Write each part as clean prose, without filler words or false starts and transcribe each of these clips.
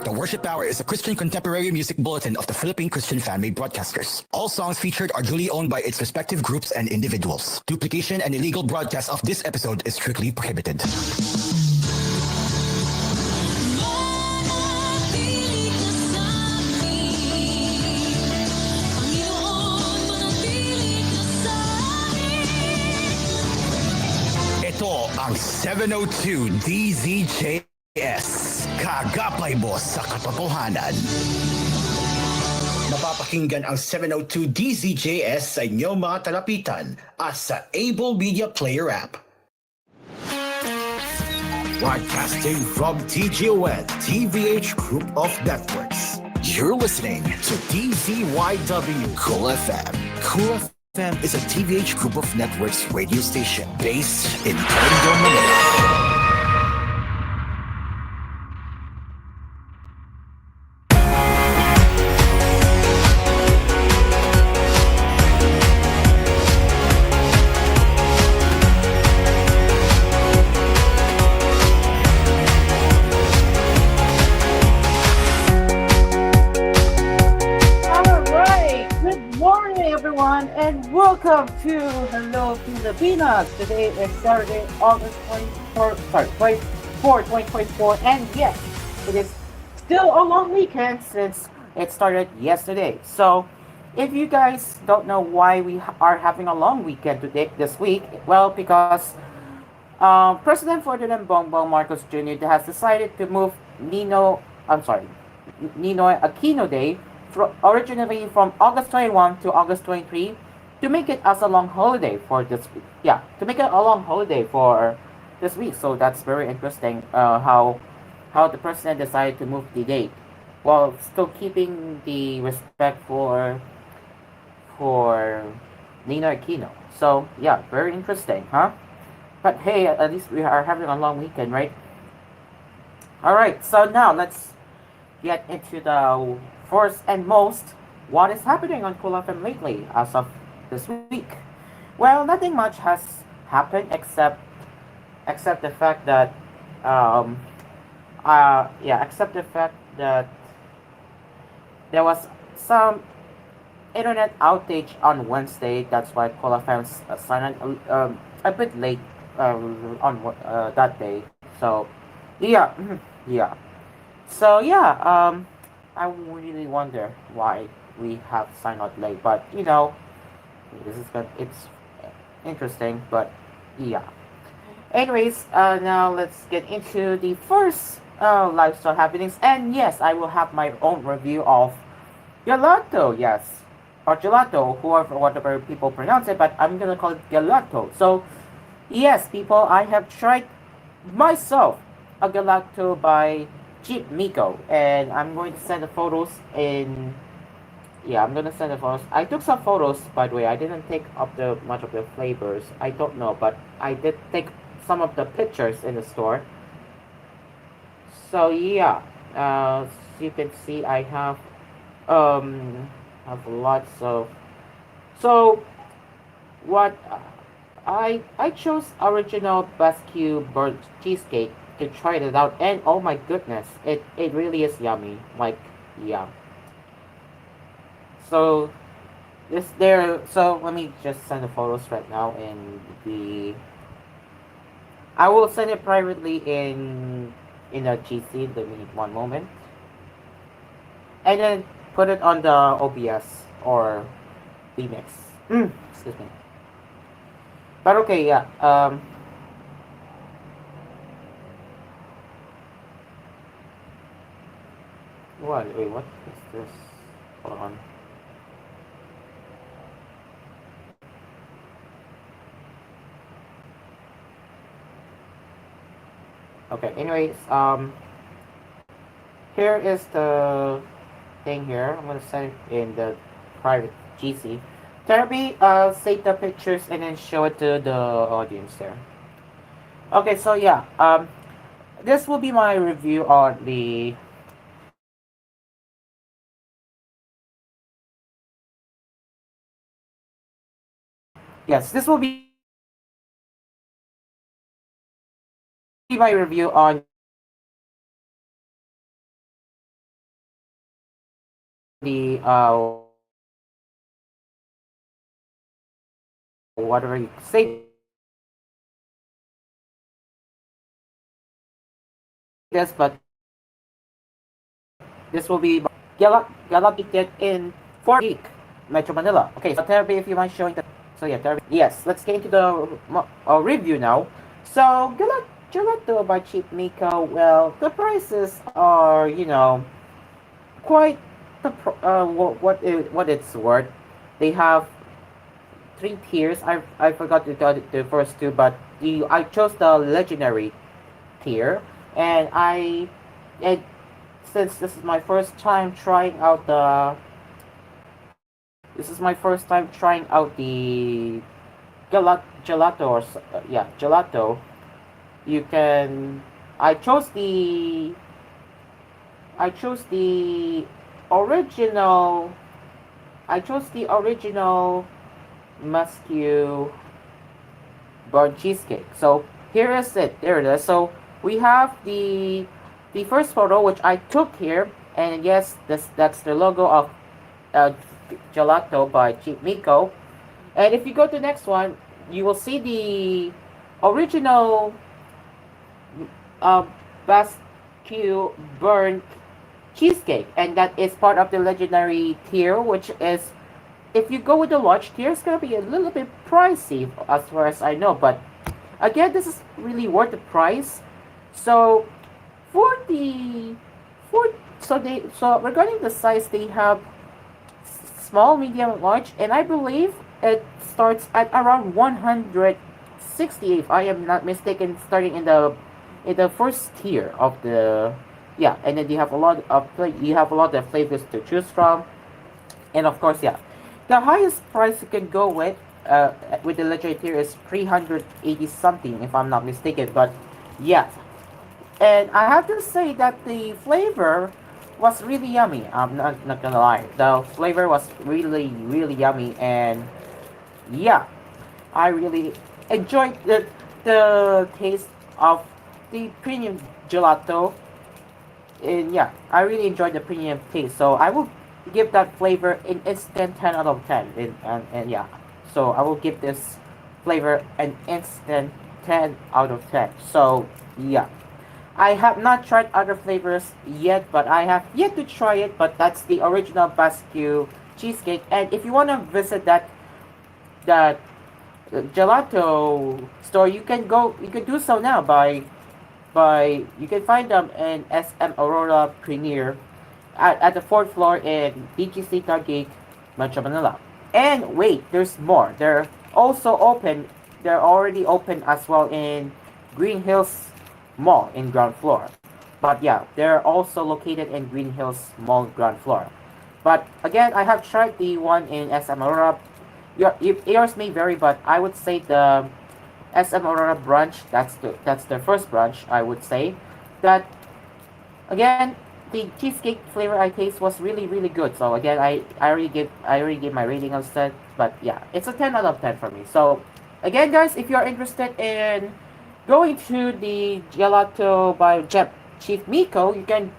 The Worship Hour is a Christian contemporary music bulletin of the Philippine Christian Fan-Made Broadcasters. All songs featured are duly owned by its respective groups and individuals. Duplication and illegal broadcast of this episode is strictly prohibited. Ito ang 702 DZJS. Kagapay mo sa katotohanan. Mapapakinggan ang 702 DZJS sa inyong mga talapitan at sa Able Media Player app. Broadcasting from TGON, TVH Group of Networks. You're listening to DZYW koolFM. koolFM is a TVH Group of Networks radio station based in Tondo, Manila. And welcome to Hello Pilipinas. Today is Saturday, August 24, 2024, and yes, it is still a long weekend since it started yesterday. So, if you guys don't know why we are having a long weekend today this week, well, because President Ferdinand Bongbong Marcos Jr. has decided to move Ninoy Aquino Day originally from August 21 to August 23 to make it as a long holiday for this week. Yeah, to make it a long holiday for this week. So that's very interesting how the president decided to move the date while still keeping the respect for Ninoy Aquino. So yeah, very interesting, huh? But hey, at least we are having a long weekend, right? Alright, so now let's get into the first and most, what is happening on koolFM lately as of this week? Well, nothing much has happened except the fact that except the fact that there was some internet outage on Wednesday. That's why koolFM signed a bit late on that day. So yeah, yeah. So yeah, I really wonder why we have signed out late, but you know, it's interesting, but yeah. Anyways, now let's get into the first lifestyle happenings, and yes, I will have my own review of gelato, yes, or gelato, whoever, whatever people pronounce it, but I'm gonna call it gelato. So, yes, people, I have tried myself a gelato by Jeep Miko, and I'm going to send the photos in. Yeah, I'm gonna send the photos. I took some photos, by the way. I didn't take up much of the flavors. I don't know, but I did take some of the pictures in the store. So yeah, as you can see, I have lots of. So what I chose original Basque bird cheesecake to try it out, and oh my goodness, it really is yummy. Like, yeah. So so let me just send the photos right now I will send it privately in a GC. Let me one moment, and then put it on the OBS or VMix. Excuse me. But okay, yeah. Wait, what is this? Hold on. Okay, anyways, here is the thing here. I'm gonna send it in the private GC. Therapy, save the pictures and then show it to the audience there. Okay, so yeah, this will be my review on the yes, this will be my review on the whatever you say this, but this will be Galapited in 4 week, Metro Manila. Okay, so Terby, if you mind showing the. So yeah, Terby. Yes, let's get into the review now. So Gelato by Cheap Miko. Well, the prices are quite what it's worth. They have 3 tiers. I forgot to tell the first two, but I chose the legendary tier, and and since this is my first time trying out the gelato gelato. You can I chose the I chose the original I chose the original muscu burnt cheesecake. So here is it. There it is. So we have the first photo which I took here, and yes, that's the logo of uh, Gelato by Cheap Miko. And if you go to the next one, you will see the original uh, Basque burnt cheesecake, and that is part of the legendary tier, which is if you go with the large tier, it's gonna be a little bit pricey as far as I know. But again, this is really worth the price. So for the for so regarding the size, they have small, medium, and large, and I believe it starts at around 160 if I am not mistaken, starting in the first tier of the yeah, and then you have a lot of flavors to choose from, and of course yeah, the highest price you can go with the legendary tier is 380 something if I'm not mistaken, but yeah, and I have to say that the flavor was really yummy. I'm not gonna lie. The flavor was really yummy, and yeah, I really enjoyed the taste of the premium gelato. And yeah, I really enjoyed the premium taste. So I will give that flavor an instant 10 out of 10. And yeah, so I will give this flavor an instant 10 out of 10. So yeah. I have not tried other flavors yet, but I have yet to try it. But that's the original Basque cheesecake. And if you want to visit that gelato store, you can do so now by you can find them in SM Aurora Premier at the fourth floor in BGC Target, Metro Manila. And wait, there's more. They're already open as well in Green Hills Mall in ground floor. But yeah, they're also located in Green Hills Mall ground floor. But again, I have tried the one in SM Aurora. Yours may vary, but I would say the SM Aurora branch, that's the first branch, I would say. That again, the cheesecake flavor I taste was really good. So again, I already gave my rating of set, but yeah, it's a 10 out of 10 for me. So again, guys, if you are interested in going to the gelato by Chief Miko, again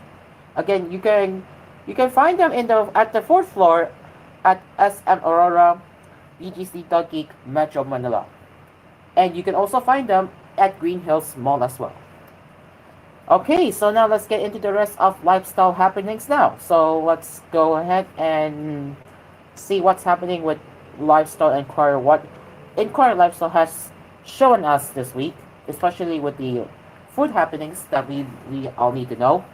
you can find them in the at the fourth floor at SM Aurora BGC Geek Metro Manila. And you can also find them at Green Hills Mall as well. Okay, so now let's get into the rest of lifestyle happenings now. So let's go ahead and see what's happening with Lifestyle Inquirer. What Inquirer Lifestyle has shown us this week, especially with the food happenings that we all need to know.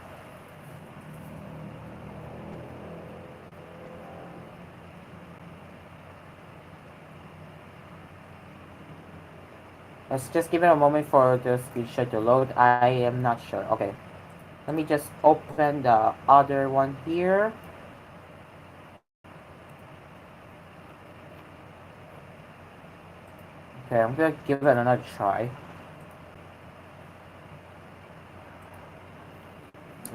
Let's just give it a moment for the screenshot to load. I am not sure. Okay. Let me just open the other one here. Okay, I'm gonna give it another try.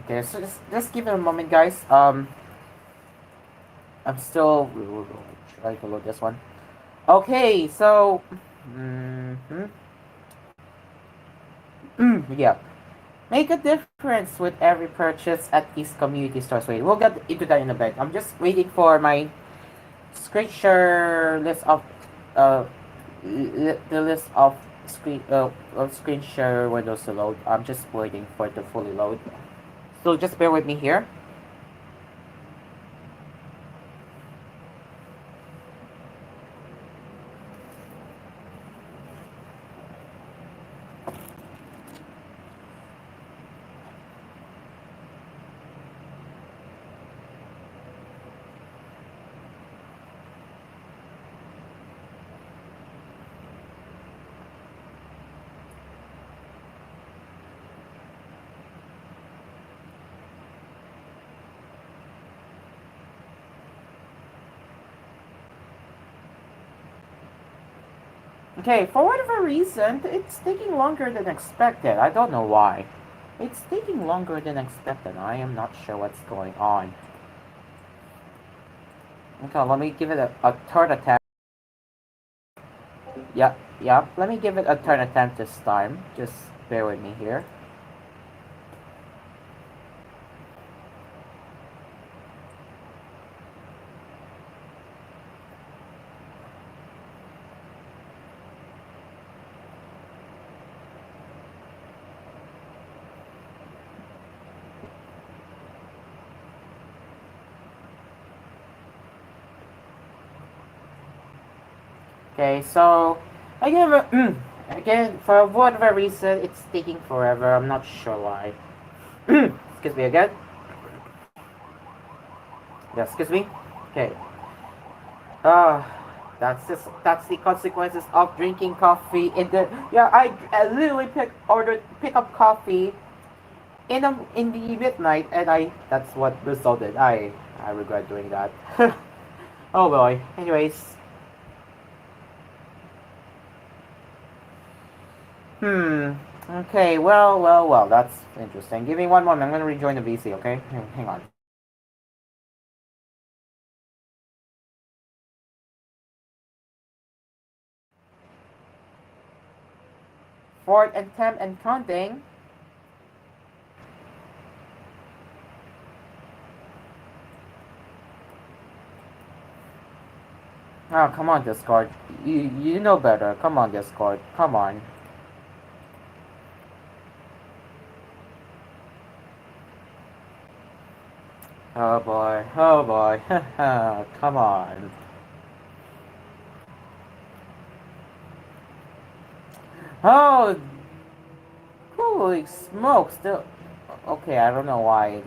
Okay, so just give it a moment, guys. I'm still trying to load this one. Okay, so yeah, make a difference difference with every purchase at these community stores. Wait, we'll get into that in a bit. I'm just waiting for my screen share list of uh the list of screen share windows to load. I'm just waiting for it to fully load. So just bear with me here. Okay, for whatever reason, it's taking longer than expected. I don't know why. It's taking longer than expected. I am not sure what's going on. Okay, let me give it a third attempt. Yep, yep. Let me give it a third attempt this time. Just bear with me here. Okay, so again, again for whatever reason, it's taking forever. I'm not sure why. Excuse me again. Yeah, excuse me. Okay. Uh, that's the consequences of drinking coffee in the yeah. I literally pick up coffee in the midnight, and I that's what resulted. I regret doing that. Oh boy. Anyways, hmm. Okay. Well. That's interesting. Give me one moment. I'm gonna rejoin the VC. Okay. Hang on. Fourth attempt and counting. Oh, come on, Discord. You know better. Come on, Discord. Come on. Oh boy. Oh boy. Come on. Oh, holy smokes. Okay, I don't know why.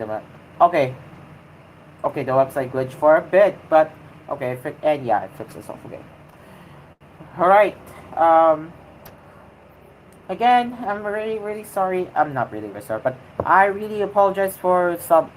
Okay. Okay, the website glitched for a bit, but okay, and yeah, it fixed itself. Okay. All right. Um, Again, I'm really sorry. I'm not really sorry, but I really apologize for some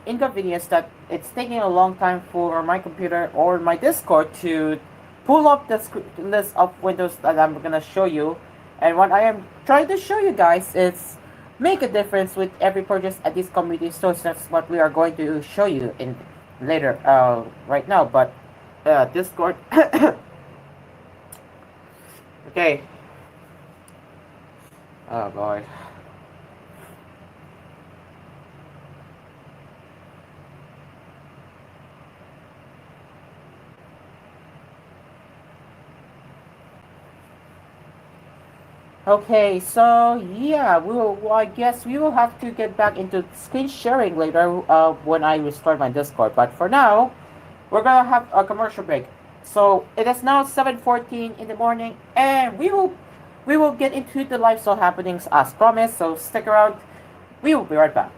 inconvenience that it's taking a long time for my computer or my Discord to pull up the list of windows that I'm gonna show you. And what I am trying to show you guys is make a difference with every purchase at these community stores. That's what we are going to show you in later right now. But Discord. Okay. Oh boy. Okay, so yeah, well, I guess we will have to get back into screen sharing later when I restart my Discord. But for now, we're gonna have a commercial break. So it is now 7:14 in the morning, and we will get into the lifestyle happenings as promised. So stick around. We will be right back.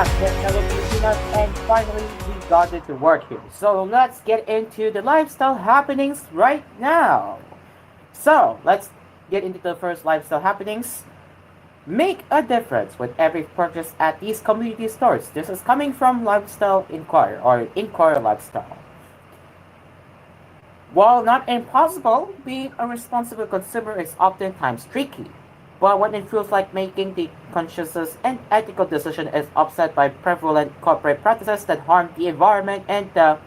back with Hello Pilipinas, and finally we got it to work here. So let's get into the lifestyle happenings right now. So let's get into the first lifestyle happenings. Make a difference with every purchase at these community stores. This is coming from Lifestyle Inquirer or Inquirer Lifestyle. While not impossible, being a responsible consumer is oftentimes tricky. But when it feels like making the conscious and ethical decision is offset by prevalent corporate practices that harm the environment and the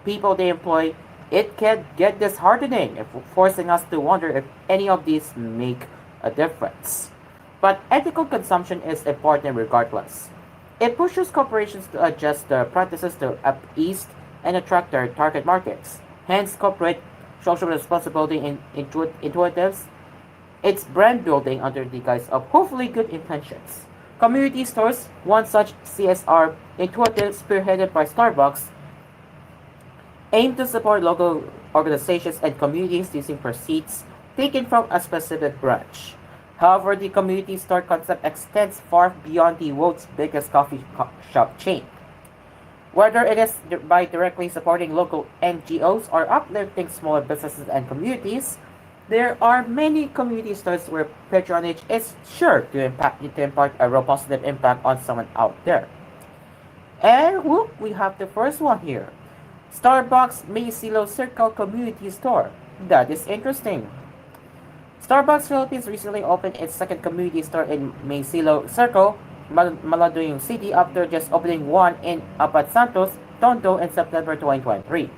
people they employ, it can get disheartening, forcing us to wonder if any of these make a difference. But ethical consumption is important regardless. It pushes corporations to adjust their practices to appease and attract their target markets. Hence, corporate social responsibility intuitives its brand building under the guise of hopefully good intentions. Community stores, one such CSR initiative spearheaded by Starbucks, aim to support local organizations and communities using proceeds taken from a specific branch. However, the community store concept extends far beyond the world's biggest shop chain. Whether it is by directly supporting local NGOs or uplifting smaller businesses and communities, there are many community stores where patronage is sure to impart a real positive impact on someone out there. And whoop, we have the first one here. Starbucks Maysilo Circle Community Store. That is interesting. Starbucks Philippines recently opened its second community store in Maysilo Circle, Maladuyong City, after just opening one in Apat Santos, Tondo in September 2023.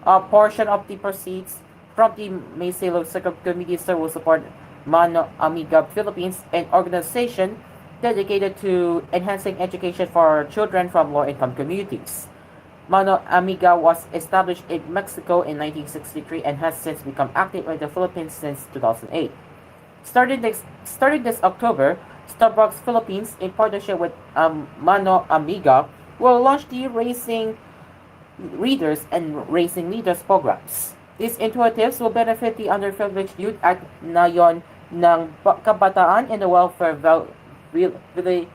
A portion of the proceeds from the Maysilo Circle Community Store will support Mano Amiga Philippines, an organization dedicated to enhancing education for children from low-income communities. Mano Amiga was established in Mexico in 1963 and has since become active in the Philippines since 2008. Starting this October, Starbucks Philippines, in partnership with Mano Amiga, will launch the Raising Readers and Raising Leaders programs. These initiatives will benefit the underprivileged youth at Nayon ng Kabataan in the welfare village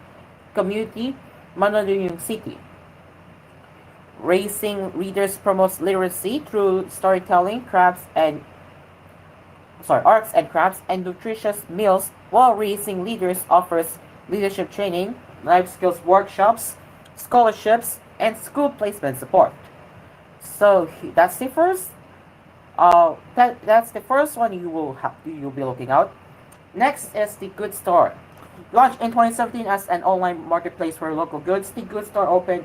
community, Manaluyong City. Raising Readers promotes literacy through storytelling, arts and crafts, and nutritious meals, while Raising Leaders offers leadership training, life skills workshops, scholarships, and school placement support. So that's the first. That's the first one you'll be looking out. Next is the Good Store. Launched in 2017 as an online marketplace for local goods, the Good Store opened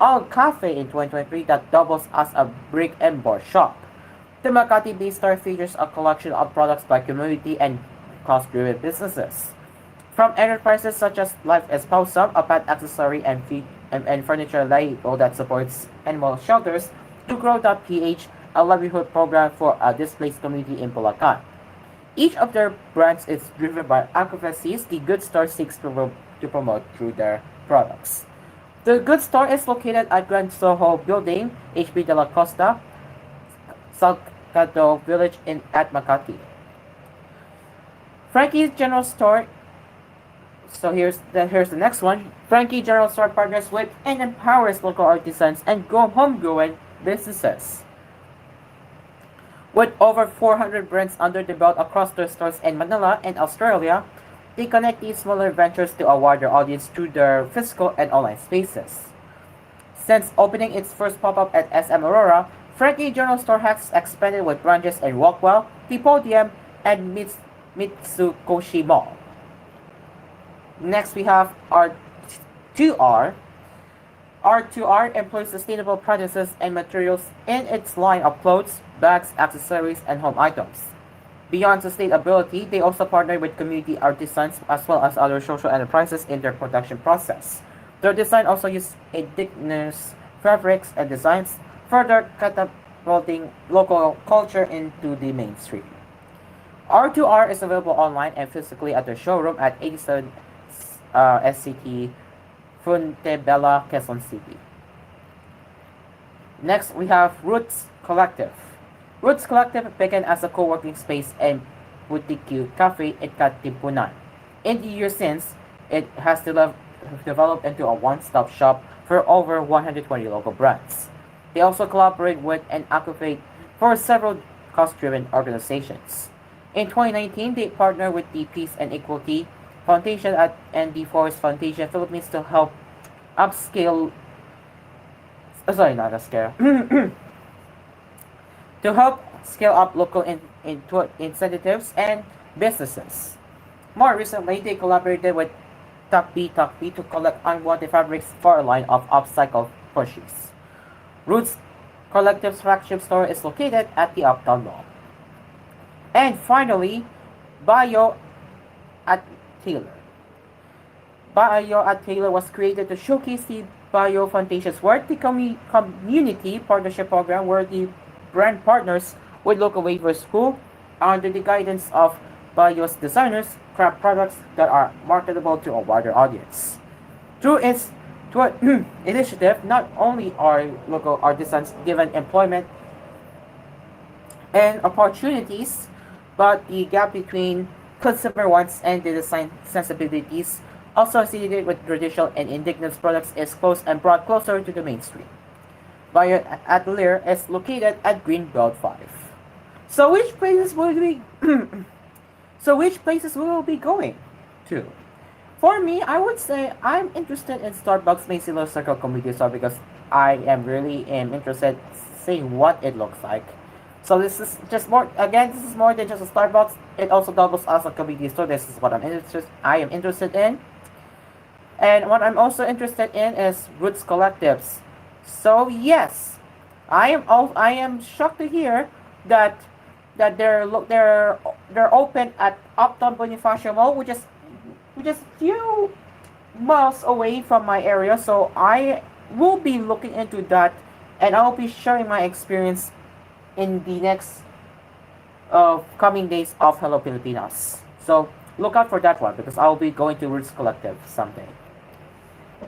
Al Cafe in 2023 that doubles as a brick and mortar shop. The Makati-based store features a collection of products by community and cost-driven businesses. From enterprises such as Life Espousam, a pet accessory and furniture label that supports animal shelters, to Grow.ph, a livelihood program for a displaced community in Bulacan. Each of their brands is driven by advocacies the Good Store seeks to promote through their products. The Good Store is located at Grand Soho Building, HB de la Costa, Salgado Village at Makati. Frankie's General Store. So here's the next one. Frankie General Store partners with and empowers local artisans and homegrown businesses. With over 400 brands under the belt across their stores in Manila and Australia, they connect these smaller ventures to a wider audience through their physical and online spaces. Since opening its first pop-up at SM Aurora, Frankie General Store has expanded with branches in Walkwell, The Podium, and Mitsukoshi Mall. Next we have R2R. R2R employs sustainable practices and materials in its line of clothes, bags, accessories, and home items. Beyond sustainability, they also partner with community artisans as well as other social enterprises in their production process. Their design also uses indigenous fabrics and designs, further catapulting local culture into the mainstream. R2R is available online and physically at their showroom at 87 SCT Funtebella, Quezon City. Next, we have Roots Collective. Roots Collective began as a co-working space and boutique cafe in Katipunan. In the years since, it has developed into a one-stop shop for over 120 local brands. They also collaborate with and advocate for several cost-driven organizations. In 2019, they partnered with the Peace and Equality Foundation and the Forest Foundation Philippines to help upscale, sorry, not upscale, to help scale up local incentives and businesses. More recently, they collaborated with Takbi to collect unwanted fabrics for a line of upcycled purses. Roots Collective's flagship store is located at the Uptown Mall. And finally, Bio at Taylor. Bio at Taylor was created to showcase the Bio Foundation's Worthy Community Partnership Program, where the brand partners with local waivers who, under the guidance of Bio's designers, craft products that are marketable to a wider audience. Through its initiative, not only are local artisans given employment and opportunities, but the gap between consumer wants and the design sensibilities associated with traditional and indigenous products is close and brought closer to the mainstream. Bio Atelier is located at Greenbelt 5. So which places will we so which places will we be going to? For me, I would say I'm interested in Starbucks Macy Low Circle Community Store because I am really interested seeing what it looks like. So this is just more again, this is more than just a Starbucks. It also doubles as a community store. This is what I am interested in. And what I'm also interested in is Roots Collectives. So yes, I am shocked to hear that they're open at Uptown Bonifacio Mall, which is few miles away from my area. So I will be looking into that, and I'll be sharing my experience in the next coming days of Hello Pilipinas. So look out for that one because I'll be going to Roots Collective someday.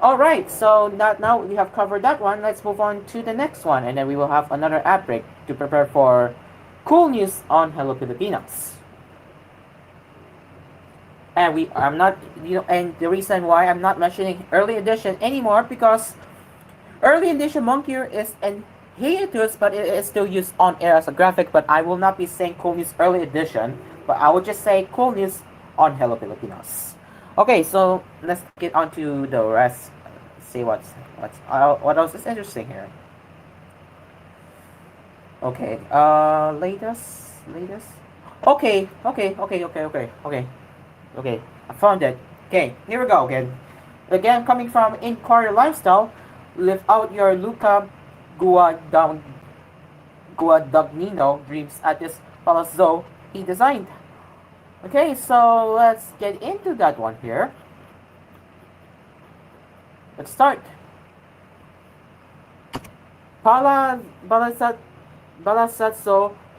Alright, so now we have covered that one. Let's move on to the next one, and then we will have another ad break to prepare for koolNews on Hello Pilipinas. And I'm not, and the reason why I'm not mentioning early edition anymore because early edition Monkey is an hiatus, but it is still used on air as a graphic. But I will not be saying koolNews early edition, but I will just say koolNews on Hello Pilipinas. Okay, so let's get on to the rest. See what else is interesting here. Okay, latest. Okay. I found it. Okay, here we go again. Again, coming from Inquiry Lifestyle, live out your Luca Guadagnino dreams at this palazzo he designed. Okay, so let's get into that one here. Let's start. Palazzo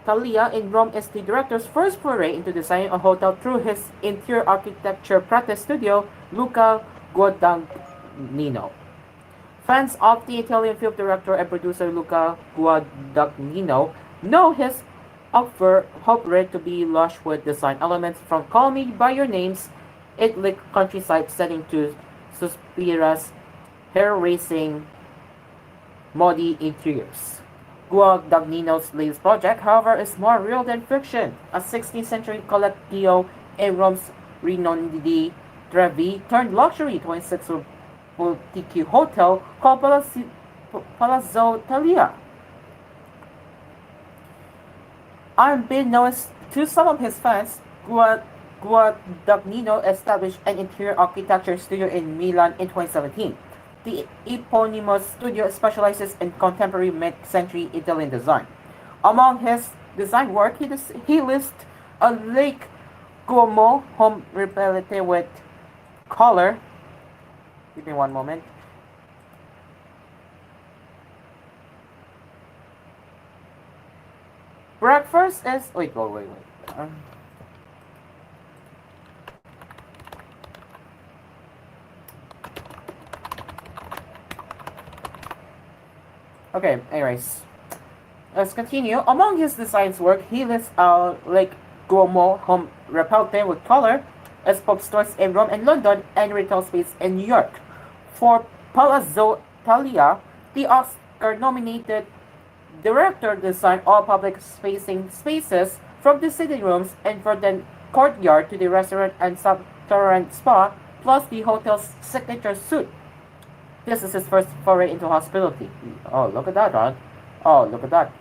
Talia in Rome is the director's first foray into designing a hotel through his interior architecture practice studio, Luca Guadagnino. Fans of the Italian film director and producer Luca Guadagnino know his upper to be lush with design elements from Call Me By Your Name's idyllic countryside setting to Suspira's hair-raising muddy interiors. Guadagnino's latest project, however, is more real than fiction. A 16th century collectio in Rome's Rinaldi Trevi turned luxury 26 boutique hotel called Palazzo Talia. Unbeknownst to some of his fans, Guadagnino established an interior architecture studio in Milan in 2017. The eponymous studio specializes in contemporary mid-century Italian design. Among his design work, he lists a Lake Como home repellente with color. Give me one moment. Breakfast is wait. Okay, anyways. Let's continue. Among his designs work, he lists Lake Como home repellente with color, as pop stores in Rome and London, and retail space in New York. For Palazzo Talia, the Oscar-nominated director designed all public-facing spaces from the sitting rooms and from the courtyard to the restaurant and subterranean spa, plus the hotel's signature suite. This is his first foray into hospitality. Oh, look at that, Ron. Oh, look at that.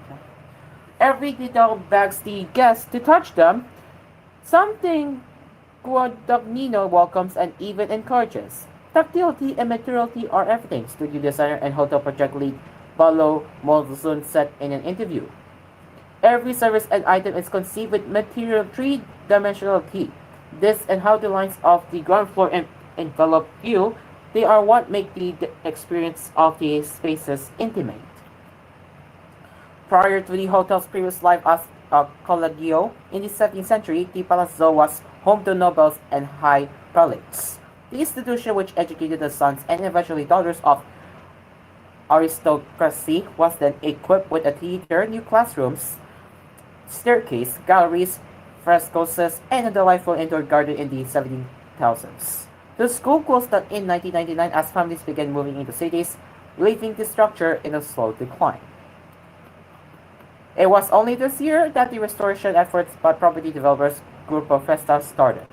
Every detail begs the guest to touch them, something Guadagnino welcomes and even encourages. Tactility and materiality are everything, studio designer and hotel project lead Paulo Molzun said in an interview. Every service and item is conceived with material three-dimensionality. This and how the lines of the ground floor envelop you, they are what make the experience of the spaces intimate. Prior to the hotel's previous life as a collegio in the 17th century, the Palazzo was home to nobles and high prelates. The institution which educated the sons and eventually daughters of aristocracy was then equipped with a theater, new classrooms, staircase, galleries, frescoes, and a delightful indoor garden in the 17,000s. The school closed down in 1999 as families began moving into cities, leaving the structure in a slow decline. It was only this year that the restoration efforts by property developers Group of Festas started.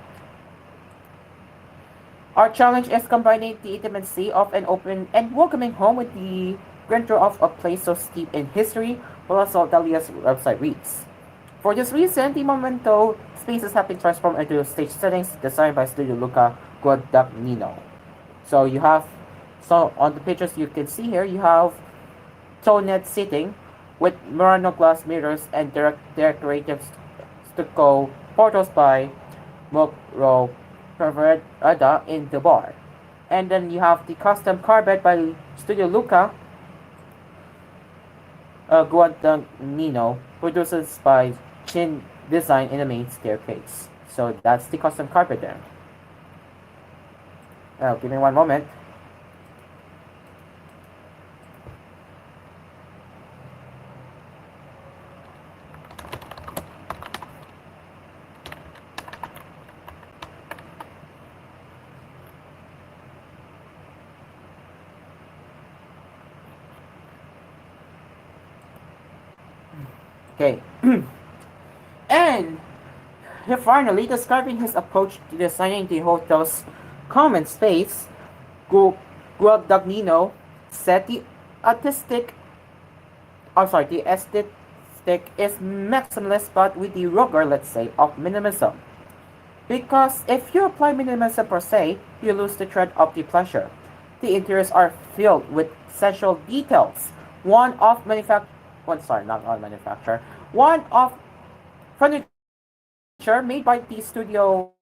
Our challenge is combining the intimacy of an open and welcoming home with the grandeur of a place so steeped in history, Palazzo Dalia's website reads. For this reason, the Momento spaces have been transformed into stage settings designed by Studio Luca Guadagnino. So on the pictures you can see here, you have toned seating with Murano glass mirrors and decorative stucco portals by Mokro Perverada in the bar. And then you have the custom carpet by Studio Luca Guadagnino, produced by Chin Design in the main staircase. So that's the custom carpet there. Now, give me one moment. Okay. And finally, describing his approach to designing the hotel's common space, Guadagnino said the aesthetic is maximalist but with the rigor, let's say, of minimalism. Because if you apply minimalism per se, you lose the thread of the pleasure. The interiors are filled with sensual details. One of furniture made by the studio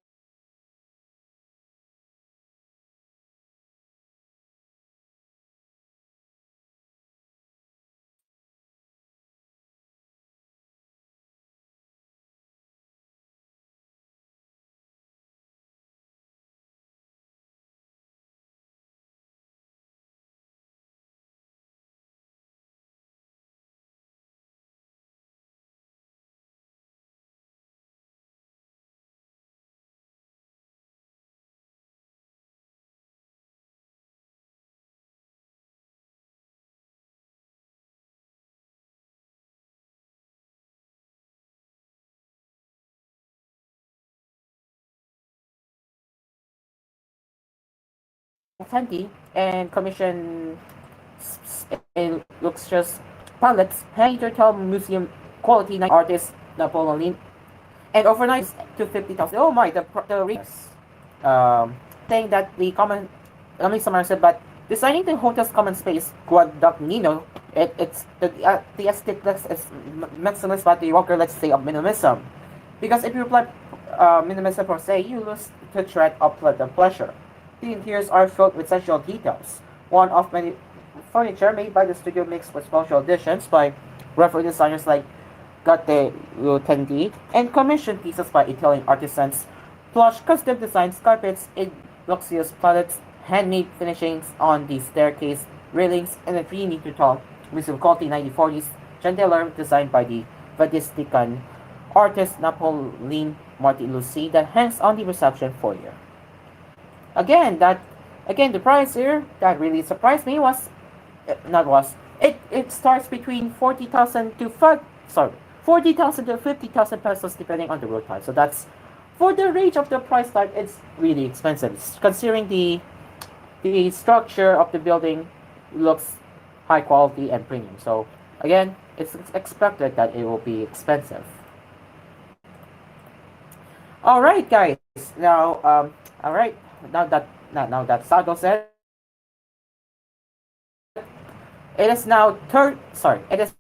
Fendi and commission in luxurious palettes, hand tell museum quality night artist Napoleon and overnight to 50,000. Oh my, the saying that the common, let me summarize it, but designing the hotel's common space, Guadagnino, it's the aesthetics is maximalist, but the rocker, let's say, of minimalism. Because if you apply minimalism per se, you lose the thread of pleasure. The interiors are filled with sensual details. One of many furniture made by the studio mixed with special additions by reference designers like Gatte Lutendi and commissioned pieces by Italian artisans, plush custom designs, carpets in luxurious palettes, handmade finishings on the staircase railings, and a 3-meter tall museum quality 1940s chandelier designed by the Vatican artist Napoleon Marti Lucy that hangs on the reception foyer. Again, that Again, the price here that really surprised me was not was it starts between 40,000 to 40,000 to 50,000 pesos depending on the road type. So that's for the range of the price tag. It's really expensive considering the structure of the building looks high quality and premium. So again, it's expected that it will be expensive. All right, guys. All right. Now that Sago said, it is now It is now 30 minutes after 12 p.m.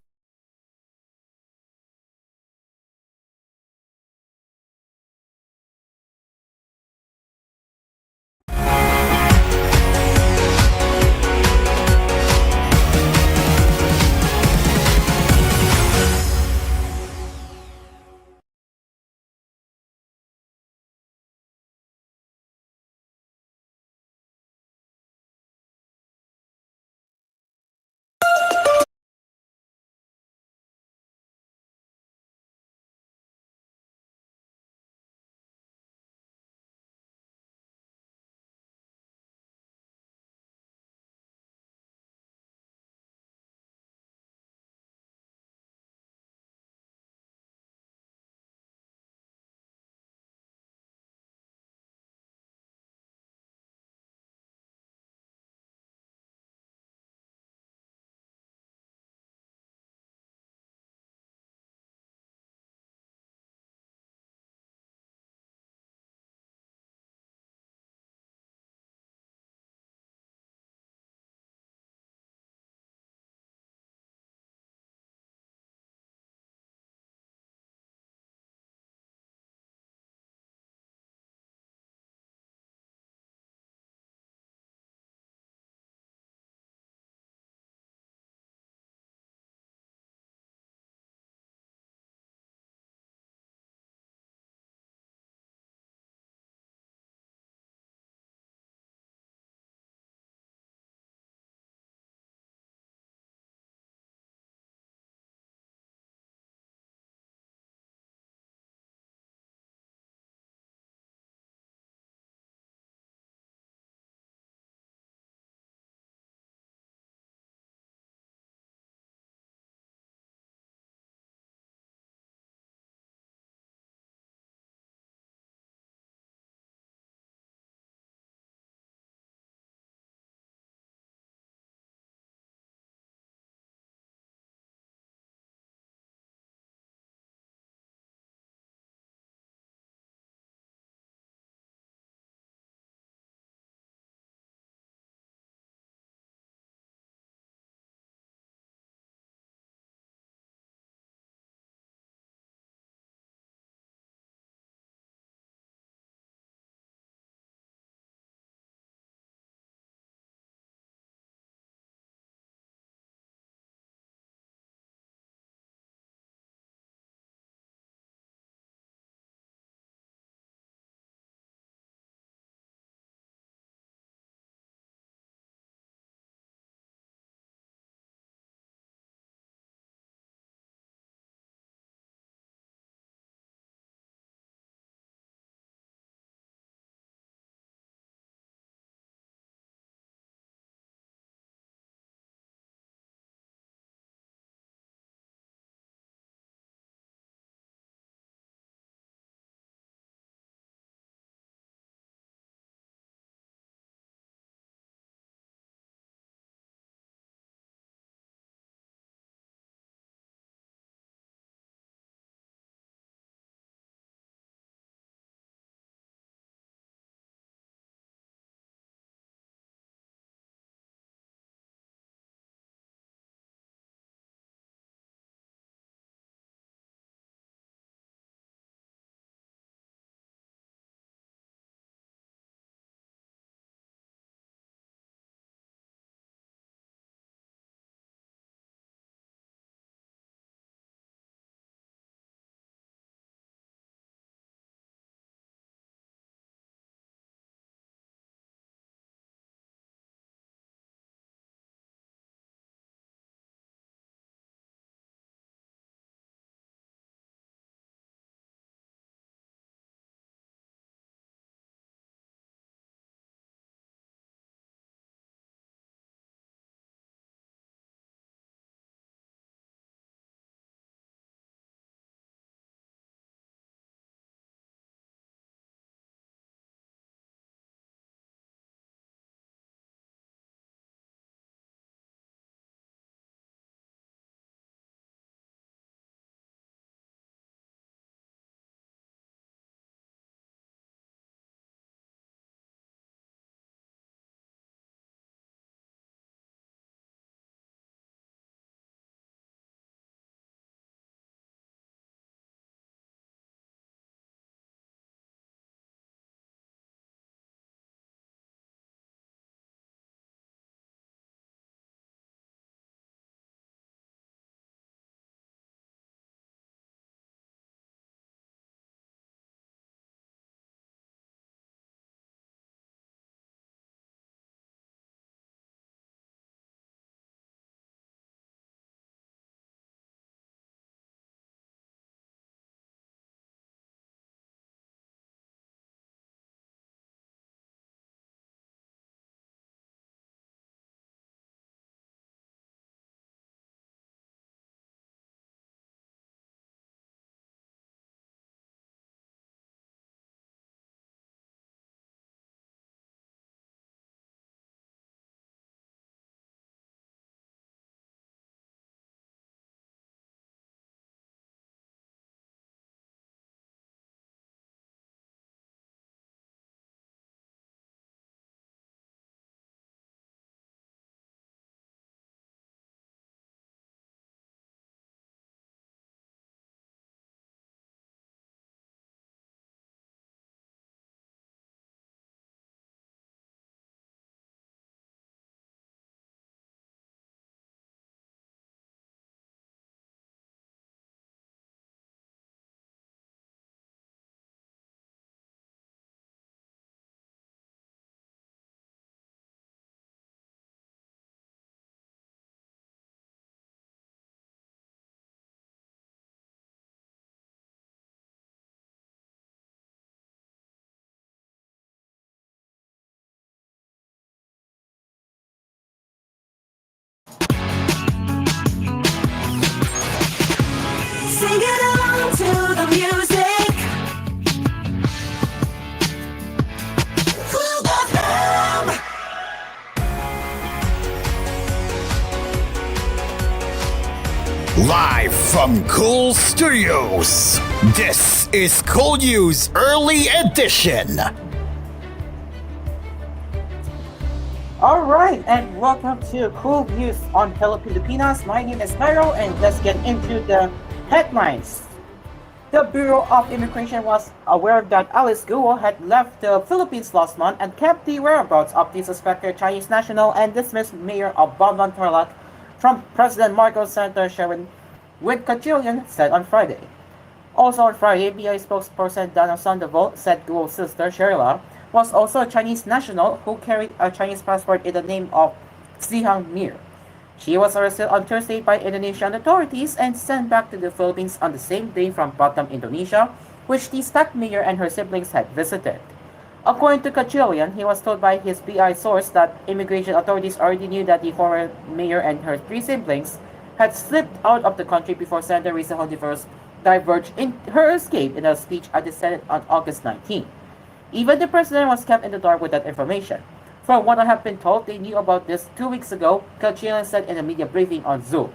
from Cool Studios, this is koolNews Early Edition. Alright, and welcome to Cool News on Hello Pilipinas. My name is Cairo, and let's get into the headlines. The Bureau of Immigration was aware that Alice Guo had left the Philippines last month and kept the whereabouts of the suspected Chinese national and dismissed Mayor of Bamban Tarlac from President Marcos' Senator Sherwin with Cajillion said on Friday. Also on Friday, BI spokesperson Dana Sandoval said Guo's sister Sherla was also a Chinese national who carried a Chinese passport in the name of Zihang Mir. She was arrested on Thursday by Indonesian authorities and sent back to the Philippines on the same day from Batam, Indonesia, which the stuck mayor and her siblings had visited. According to Cajillion, he was told by his BI source that immigration authorities already knew that the former mayor and her three siblings had slipped out of the country before Senator Risa Hontiveros diverged in her escape in a speech at the Senate on August 19. Even the president was kept in the dark with that information. From what I have been told, they knew about this 2 weeks ago, Cajillion said in a media briefing on Zoom.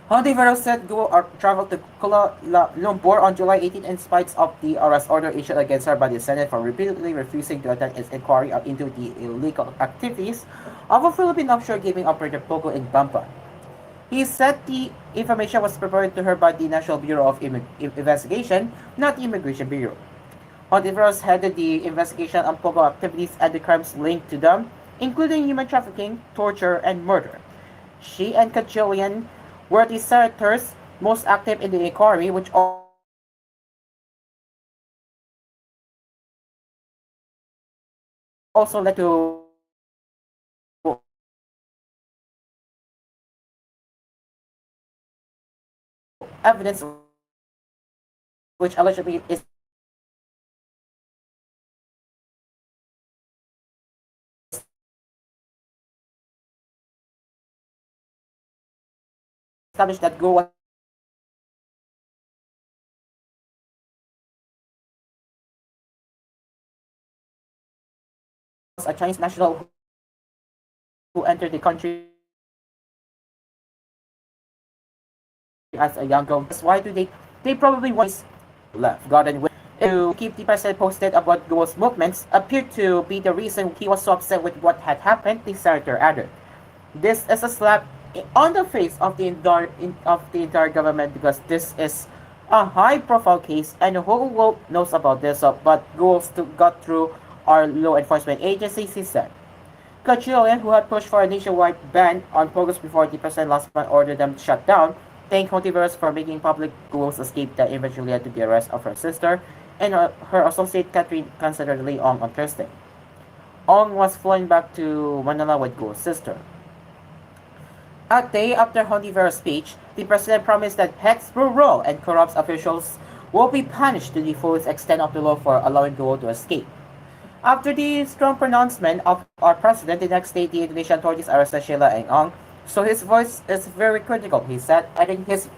Hontiveros said Guo traveled to Kuala Lumpur on July 18 in spite of the arrest order issued against her by the Senate for repeatedly refusing to attend its inquiry into the illegal activities of a Philippine offshore gaming operator Pogo in Bamban. He said the information was provided to her by the National Bureau of Investigation, not the Immigration Bureau. Hontiveros headed the investigation on Pogo activities and the crimes linked to them, including human trafficking, torture, and murder. She and Cajillion were the senators most active in the inquiry, which also led to evidence which allegedly established that Guo was a Chinese national who entered the country as a young girl. That's why they probably once left garden with to keep the president posted about Guo's movements appeared to be the reason he was so upset with what had happened, the senator added. This is a slap on the face of the entire government because this is a high-profile case and the whole world knows about this, but Guo still got through our law enforcement agencies, he said. Cajillion, who had pushed for a nationwide ban on Pogos before the president last month ordered them shut down, thanked Hontiveros for making public Guo's escape that eventually led to the arrest of her sister and her associate Catherine Consider Leong on Thursday. Ong was flown back to Manila with Guo's sister. A day after Hontiveros' speech, the president promised that hex rural and corrupt officials will be punished to the fullest extent of the law for allowing Guo to escape. After the strong pronouncement of our president, the next day the Indonesian authorities arrested Sheila and Ong, so his voice is very critical, he said, adding his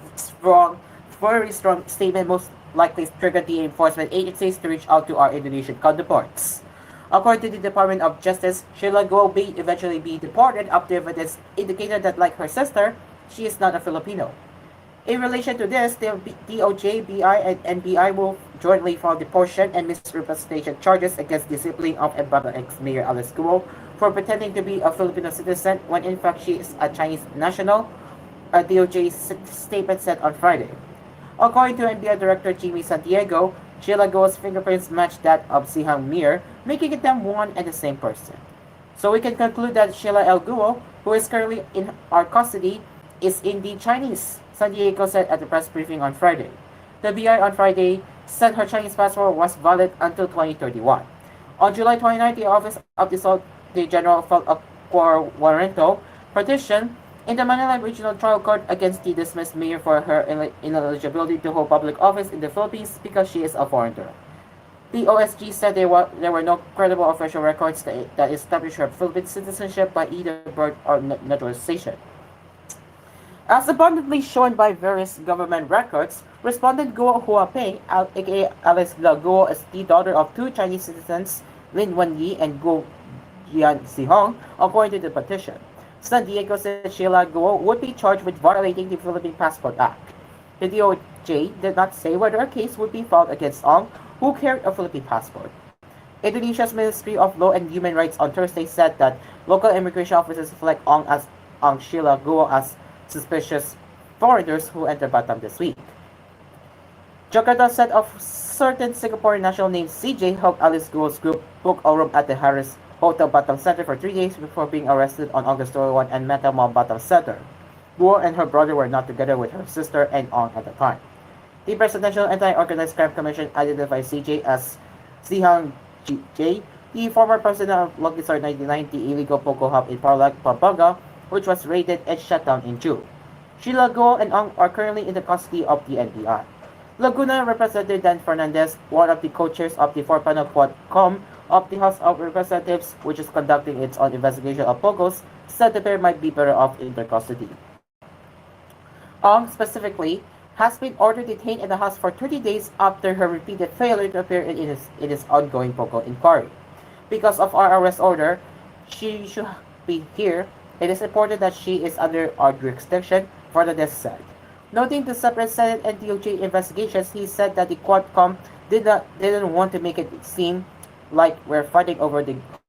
very strong statement most likely triggered the enforcement agencies to reach out to our Indonesian counterparts. According to the Department of Justice, Sheila Guo will eventually be deported after evidence indicated that, like her sister, she is not a Filipino. In relation to this, the DOJ, BI, and NBI will jointly file deportation and misrepresentation charges against the sibling of Embaba ex-mayor Alice Guo for pretending to be a Filipino citizen when in fact she is a Chinese national, a DOJ statement said on Friday. According to NBI Director Jimmy Santiago, Sheila Guo's fingerprints match that of Zihang Mir, making them one and the same person. So we can conclude that Sheila L. Guo, who is currently in our custody, is indeed Chinese, Santiago said at the press briefing on Friday. The BI on Friday said her Chinese passport was valid until 2031. On July 29, the Office of the Solicitor General filed a quo warranto petition in the Manila Regional Trial Court against the dismissed mayor for her ineligibility to hold public office in the Philippines because she is a foreigner. The OSG said there were no credible official records that establish her Philippine citizenship by either birth or naturalization. As abundantly shown by various government records, respondent Guo Huaping, aka Alice Guo, is the daughter of two Chinese citizens, Lin Wenyi and Guo Jianxihong, according to the petition. San Diego said Sheila Guo would be charged with violating the Philippine Passport Act. The DOJ did not say whether a case would be filed against Ong, who carried a Philippine passport. Indonesia's Ministry of Law and Human Rights on Thursday said that local immigration officers flagged Ong Sheila Guo as suspicious foreigners who entered Batam this week. Jakarta said of certain Singaporean national named CJ helped Alice Guo's group book a room at the Harris Hotel Batam Center for 3 days before being arrested on August 21 and Meta Mall Batam Center. Guo and her brother were not together with her sister and Ong at the time. The Presidential Anti-Organized Crime Commission identified CJ as Sihang J, the former president of Logistar 1990 illegal Poco Hub in Tarlac, Pampanga, which was raided and shut down in June. Sheila Guo and Ong are currently in the custody of the NBI. Laguna Representative Dan Fernandez, one of the co-chairs of the four-panel Quadcom of the House of Representatives, which is conducting its own investigation of Pogos, said the pair might be better off in their custody. Ong, specifically, has been ordered detained in the house for 30 days after her repeated failure to appear in his ongoing Pogo inquiry. Because of our arrest order, she should be here. It is important that she is under our jurisdiction, Fernandez said. Noting the separate Senate and DOJ investigations, he said that the Quadcom didn't want to make it seem like we're fighting over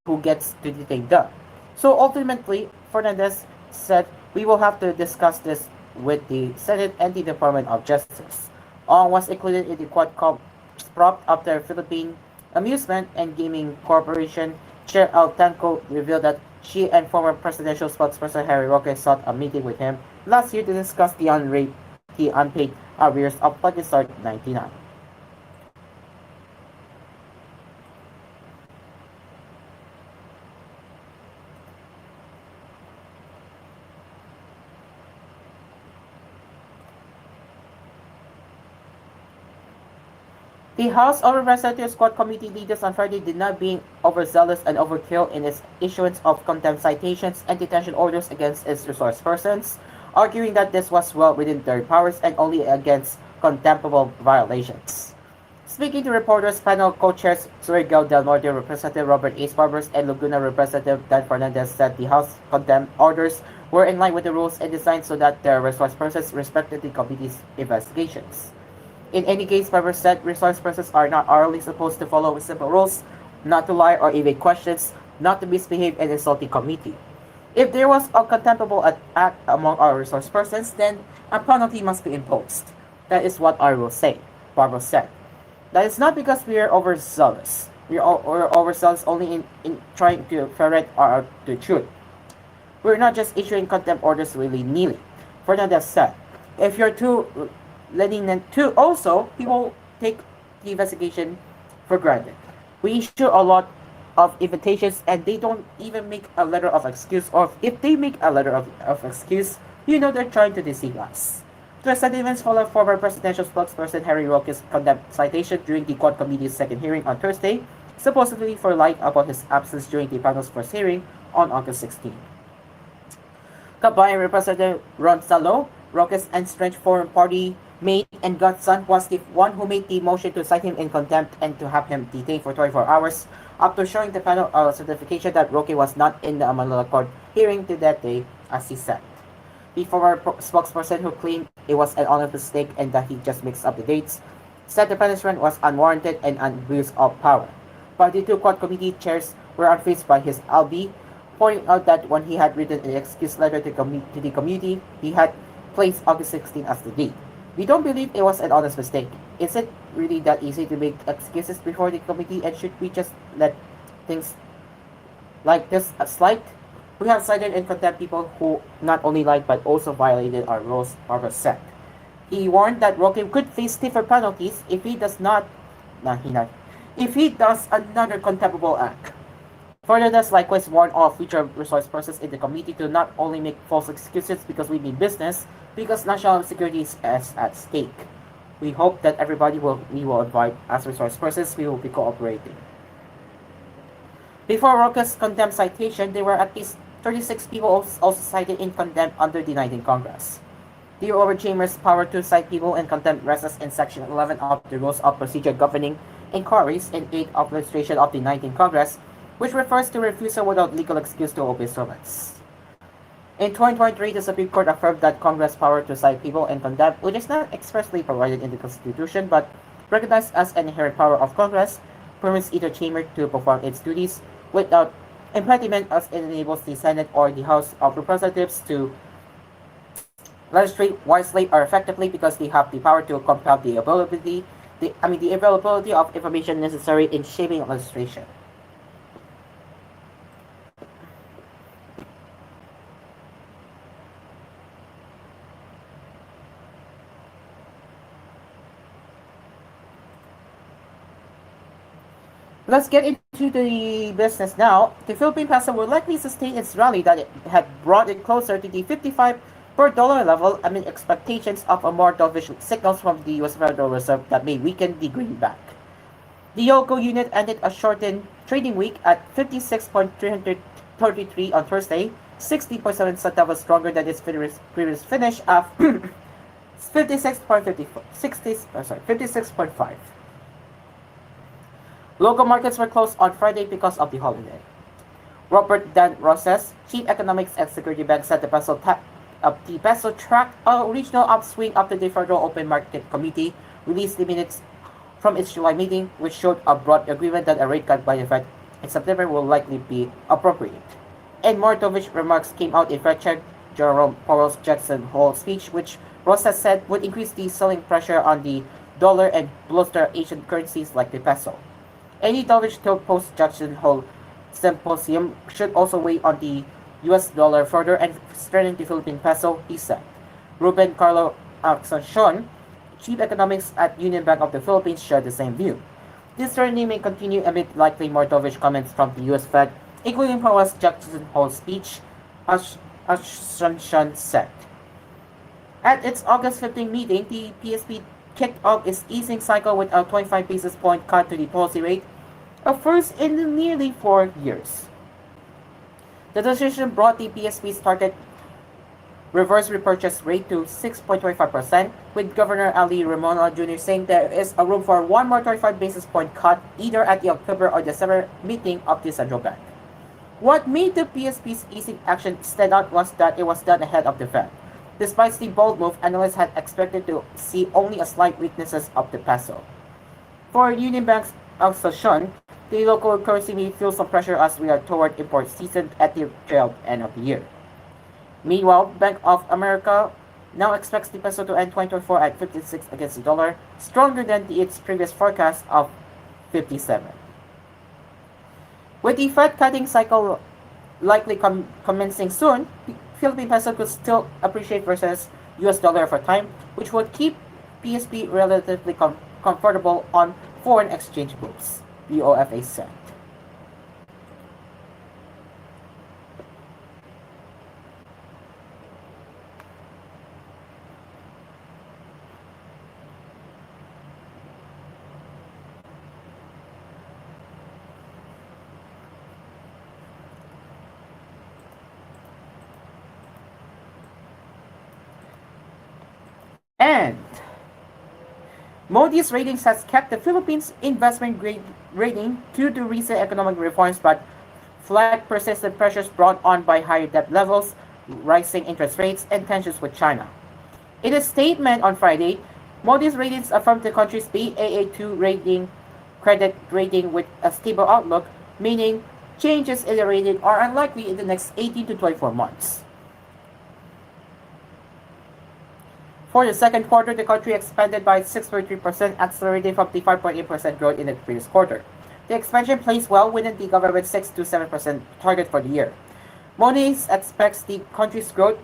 who gets to detain them. So ultimately, Fernandez said, we will have to discuss this with the Senate and the Department of Justice. Ong was included in the Quadcom prop after Philippine Amusement and Gaming Corporation Chair Al Tanco revealed that she and former presidential spokesperson Harry Roque sought a meeting with him last year to discuss the unpaid arrears of Lucky Start 99. The House of Representatives Squad Committee leaders on Friday denied being overzealous and overkill in its issuance of contempt citations and detention orders against its resource persons, arguing that this was well within their powers and only against contemptible violations. Speaking to reporters, panel co-chairs Surigao del Norte Representative Robert A. Barbers and Laguna Representative Dan Fernandez said the House contempt orders were in line with the rules and designed so that their resource persons respected the committee's investigations. In any case, Barbers said resource persons are not orally supposed to follow simple rules, not to lie or evade questions, not to misbehave and insult the committee. If there was a contemptible act among our resource persons, then a penalty must be imposed. That is what our rules say, Barbers said. That is not because we are overzealous. We are overzealous only in trying to ferret out the truth. We're not just issuing contempt orders willy-nilly. Fernandez said, if you're too lenient too, also, people take the investigation for granted. We issue a lot of invitations and they don't even make a letter of excuse, or if they make a letter of excuse, you know they're trying to deceive us. The sentiments followed former presidential spokesperson Harry Roque's contempt citation during the Quad Committee's second hearing on Thursday, supposedly for lying about his absence during the panel's first hearing on August 16. Kabayan Representative Ron Salo, Roque's entrenched foreign party mate and godson, was the one who made the motion to cite him in contempt and to have him detained for 24 hours after showing the panel a certification that Roque was not in the Manila court hearing to that day, as he said. The former spokesperson, who claimed it was an honest mistake and that he just mixed up the dates, said the punishment was unwarranted and an abuse of power. But the two Quad Committee chairs were unfazed by his alibi, pointing out that when he had written an excuse letter to the committee, he had placed August 16 as the date. We don't believe it was an honest mistake. Is it really that easy to make excuses before the committee, and should we just let things like this slide? We have cited and condemned people who not only lied but also violated our rules, Barbara said. He warned that Roque could face stiffer penalties if he does if he does another contemptible act. Fernandez likewise warned all future resource persons in the committee to not only make false excuses because we mean business, because national security is at stake. We hope that we will invite as resource persons, we will be cooperating. Before Roque's contempt citation, there were at least 36 people also cited in contempt under the 19th Congress. The Overchamber's power to cite people in contempt rests in Section 11 of the Rules of Procedure governing inquiries and 8 of Legislation of the 19th Congress, which refers to refusal without legal excuse to obey servants. In 2023, the Supreme Court affirmed that Congress' power to cite people and condemn, which is not expressly provided in the Constitution but recognized as an inherent power of Congress, permits either chamber to perform its duties without impediment as it enables the Senate or the House of Representatives to legislate wisely or effectively because they have the power to compel the availability of information necessary in shaping legislation. Let's get into the business now. The Philippine peso will likely sustain its rally that it had brought it closer to the 55 per dollar level amid expectations of a more dovish signals from the US Federal Reserve that may weaken the greenback. The Yoko unit ended a shortened trading week at 56.333 on Thursday, 60.7 centavos stronger than its previous finish of 56.5. Local markets were closed on Friday because of the holiday. Robert Dan Roses, Chief Economics at Security Bank, said the peso tracked a regional upswing after the Federal Open Market Committee released the minutes from its July meeting, which showed a broad agreement that a rate cut by the Fed in September will likely be appropriate. And more dovish remarks came out in Fed Chair Jerome Powell's Jackson Hole speech, which Roses said would increase the selling pressure on the dollar and bolster Asian currencies like the peso. Any dovish tilt post-Jackson Hole symposium should also weigh on the US dollar further and strengthen the Philippine peso, he said. Ruben Carlo Asuncion, Chief Economics at Union Bank of the Philippines, shared the same view. This strengthening may continue amid likely more dovish comments from the US Fed, including Powell's Jackson Hole speech, Asuncion said. At its August 15 meeting, the PSP kicked off its easing cycle with a 25 basis point cut to the policy rate, a first in nearly 4 years. The decision brought the PSP's target reverse repurchase rate to 6.25%, with Governor Ali Ramona Jr. saying there is a room for one more 25 basis point cut either at the October or December meeting of the central bank. What made the PSP's easing action stand out was that it was done ahead of the Fed. Despite the bold move, analysts had expected to see only a slight weaknesses of the peso. For Union Bank's Asuncion, the local currency may feel some pressure as we are toward import season at the tail end of the year. Meanwhile, Bank of America now expects the peso to end 2024 at 56 against the dollar, stronger than its previous forecast of 57. With the Fed cutting cycle likely commencing soon, the Philippine peso could still appreciate versus US dollar for time, which would keep PSP relatively comfortable on foreign exchange moves, BOFA said. And Moody's Ratings has kept the Philippines investment grade rating due to recent economic reforms but flagged persistent pressures brought on by higher debt levels, rising interest rates, and tensions with China. In a statement on Friday, Moody's Ratings affirmed the country's Baa2 credit rating with a stable outlook, meaning changes in the rating are unlikely in the next 18 to 24 months. For the second quarter, the country expanded by 6.3%, accelerating from the 5.8% growth in the previous quarter. The expansion plays well within the government's 6 to 7% target for the year. Moody's expects the country's growth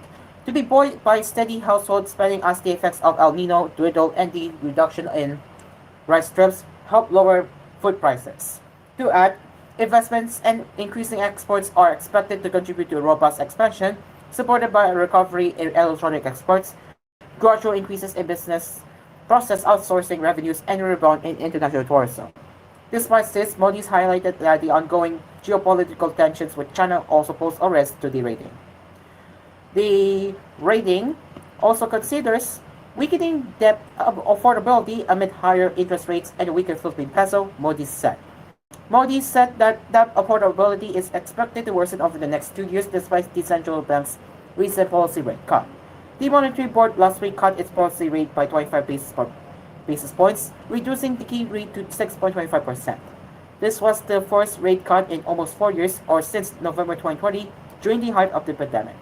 to be buoyed by steady household spending as the effects of El Nino dwindle and the reduction in rice strips help lower food prices. To add, investments and increasing exports are expected to contribute to a robust expansion, supported by a recovery in electronic exports, gradual increases in business process outsourcing revenues, and a rebound in international tourism. Despite this, Moody's highlighted that the ongoing geopolitical tensions with China also pose a risk to the rating. The rating also considers weakening debt affordability amid higher interest rates and a weaker Philippine peso, Moody's said. Moody's said that debt affordability is expected to worsen over the next 2 years despite the central bank's recent policy rate cut. The Monetary Board last week cut its policy rate by 25 basis points, reducing the key rate to 6.25%. This was the first rate cut in almost 4 years, or since November 2020, during the height of the pandemic.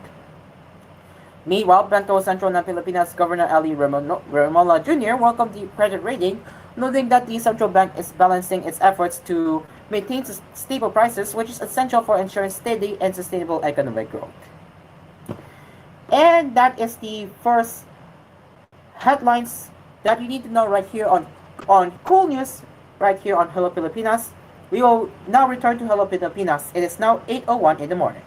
Meanwhile, Banco Central ng Pilipinas Governor Ali Remola Jr. welcomed the credit rating, noting that the central bank is balancing its efforts to maintain stable prices, which is essential for ensuring steady and sustainable economic growth. And that is the first headlines that you need to know right here on koolNews, right here on Hello Pilipinas. We will now return to Hello Pilipinas. It is now 8:01 in the morning.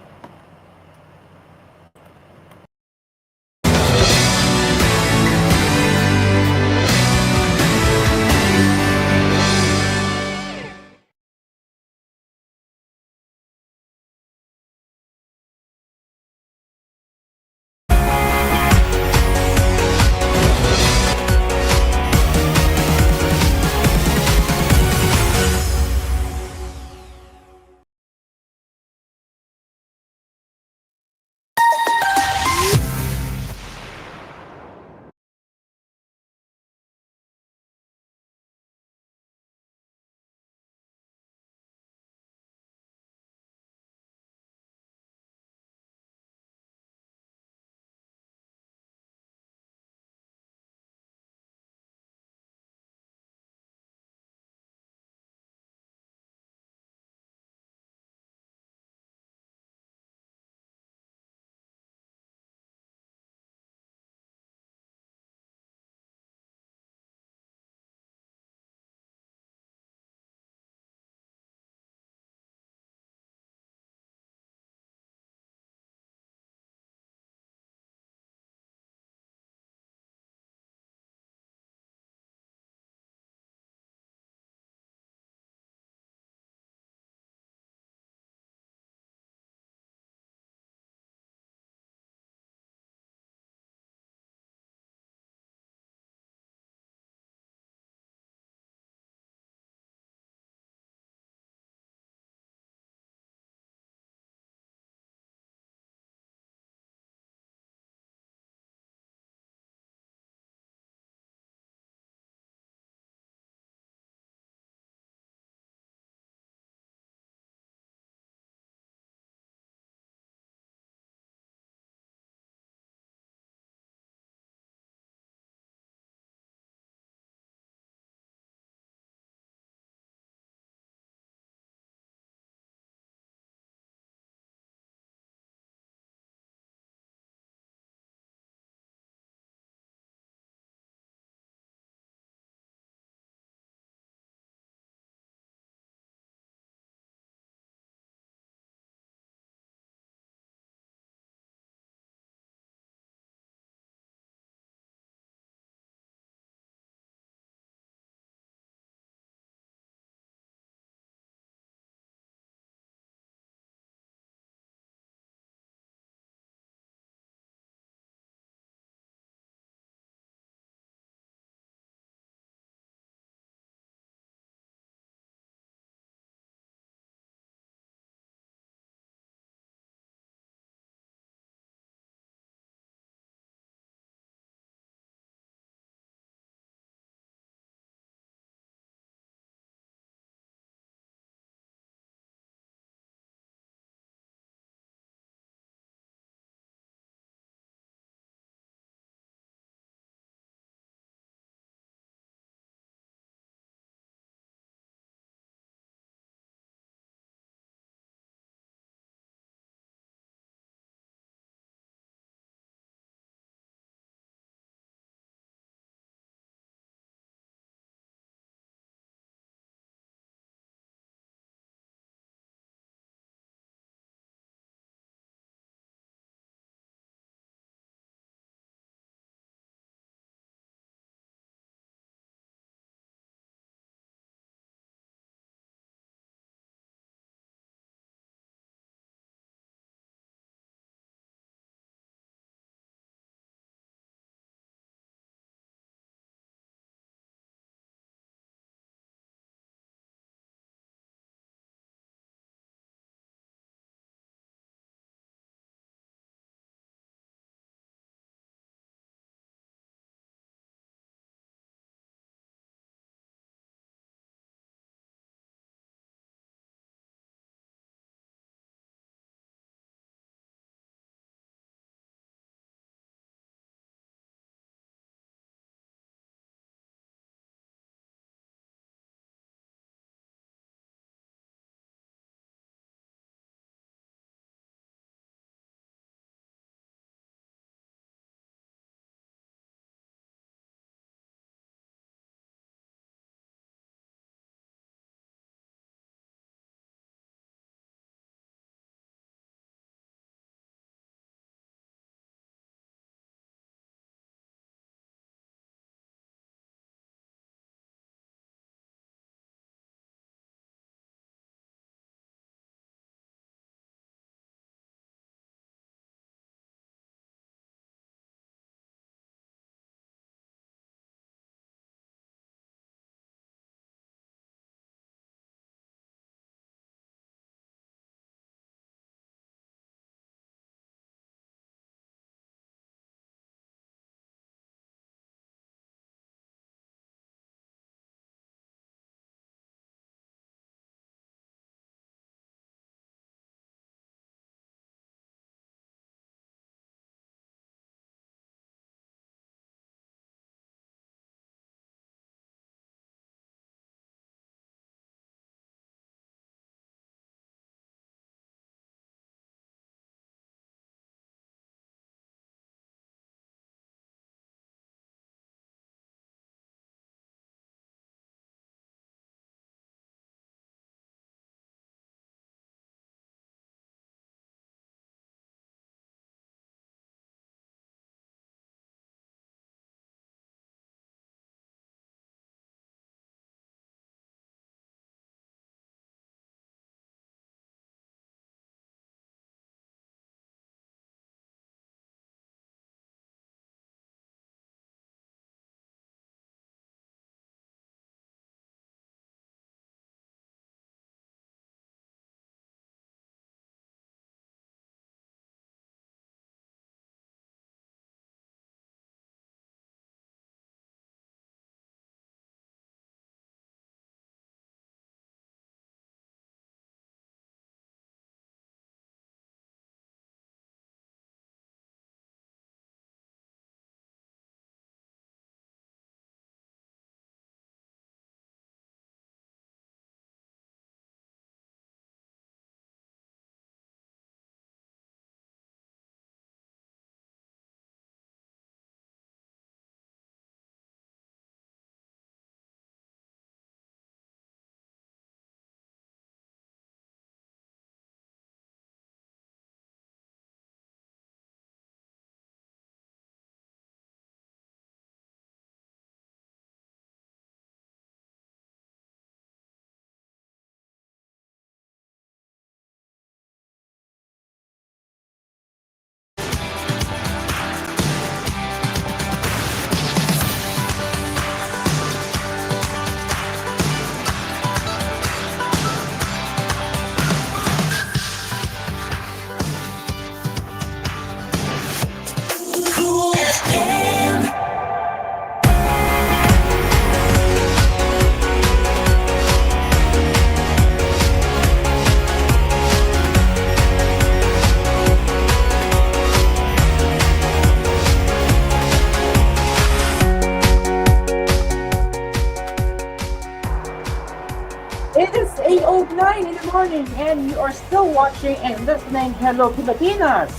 It is 8:09 in the morning, and you are still watching and listening Hello Pilipinas.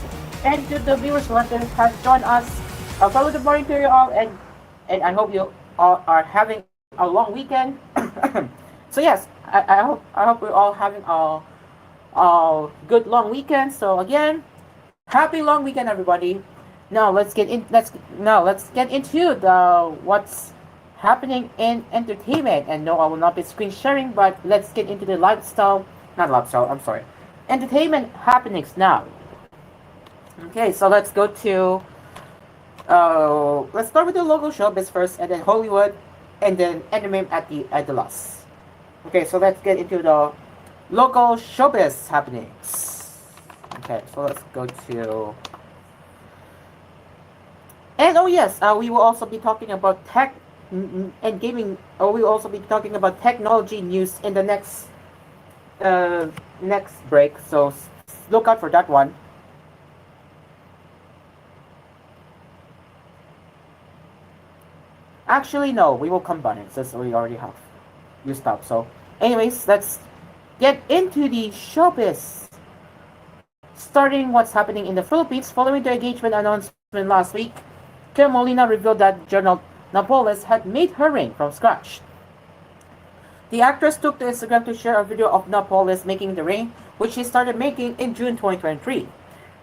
And to the viewers who have joined us, a fellow good morning to you all, and I hope you all are having a long weekend. So yes, I hope we're all having a good long weekend. So again, happy long weekend, everybody. Now let's get into the what's happening in entertainment. And no, I will not be screen sharing, but let's get into the lifestyle, not lifestyle. I'm sorry, entertainment happenings now. Okay, so let's start with the local showbiz first, and then Hollywood, and then anime at the last. Okay, so let's get into the local showbiz happenings. Okay, so let's go to. And oh yes, we will also be talking about tech and gaming. We will also be talking about technology news in the next break. So look out for that one. Actually, no, we will combine it since we already have used up. So, anyways, let's get into the showbiz. Starting what's happening in the Philippines following the engagement announcement last week. Kim Molina revealed that Journal Napoles had made her ring from scratch. The actress took to Instagram to share a video of Napoles making the ring, which he started making in June 2023.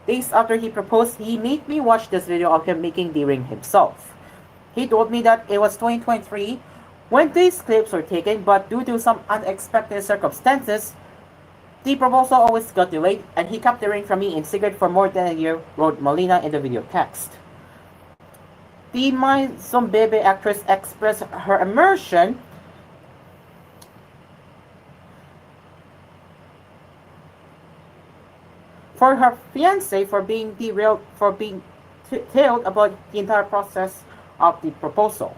Days after he proposed, he made me watch this video of him making the ring himself. He told me that it was 2023 when these clips were taken, but due to some unexpected circumstances, the proposal always got delayed, and he kept the ring from me in secret for more than a year, wrote Molina in the video text. The My Zombebe actress expressed her immersion for her fiancé for being detailed about the entire process of the proposal.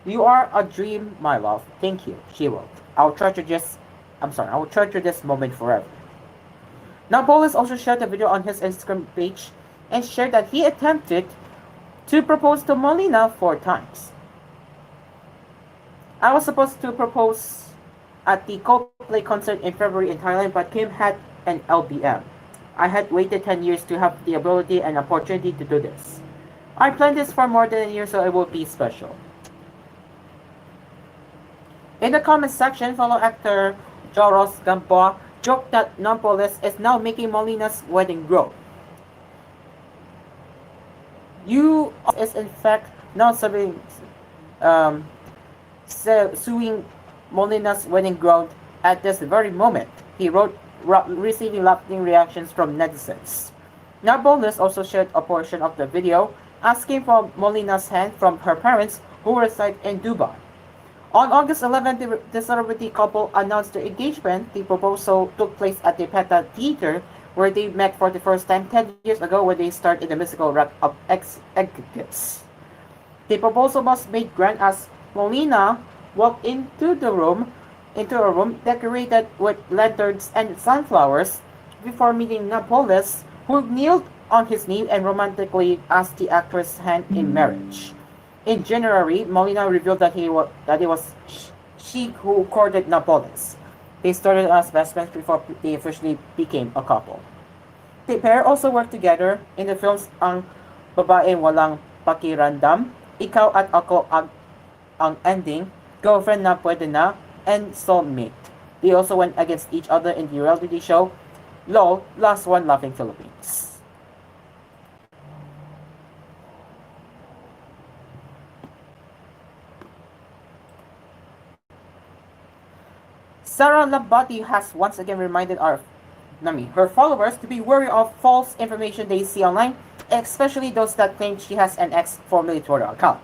You are a dream, my love. Thank you, she wrote. I will treasure this moment forever. Now, Bolis also shared a video on his Instagram page and shared that he attempted to propose to Molina 4 times. I was supposed to propose at the Coldplay concert in February in Thailand, but Kim had an LBM. I had waited 10 years to have the ability and opportunity to do this. I planned this for more than a year, so it will be special. In the comment section, fellow actor Joros Gamboa joked that Nampoles is now making Molina's wedding grow. You is in fact now suing Molina's wedding ground at this very moment, he wrote, receiving laughing reactions from netizens. Napoles also shared a portion of the video asking for Molina's hand from her parents who reside in Dubai. On August 11th, the celebrity couple announced their engagement. The proposal took place at the Peta Theater, where they met for the first time 10 years ago when they starred in the musical Wrap of Executives. The proposal was made grand as Molina walked into a room decorated with lanterns and sunflowers before meeting Napoles, who kneeled on his knee and romantically asked the actress' hand in marriage. In January, Molina revealed that it was she who courted Napoles. They started as best friends before they officially became a couple. The pair also worked together in the films Ang Babaeng Walang Pakirandam, Ikaw at Ako Ang Ending, Girlfriend Na Pwede Na, and Soulmate. They also went against each other in the reality show LOL, Last One Laughing Philippines. Sarah Labati has once again reminded her followers to be wary of false information they see online, especially those that claim she has an ex-formerly Twitter account.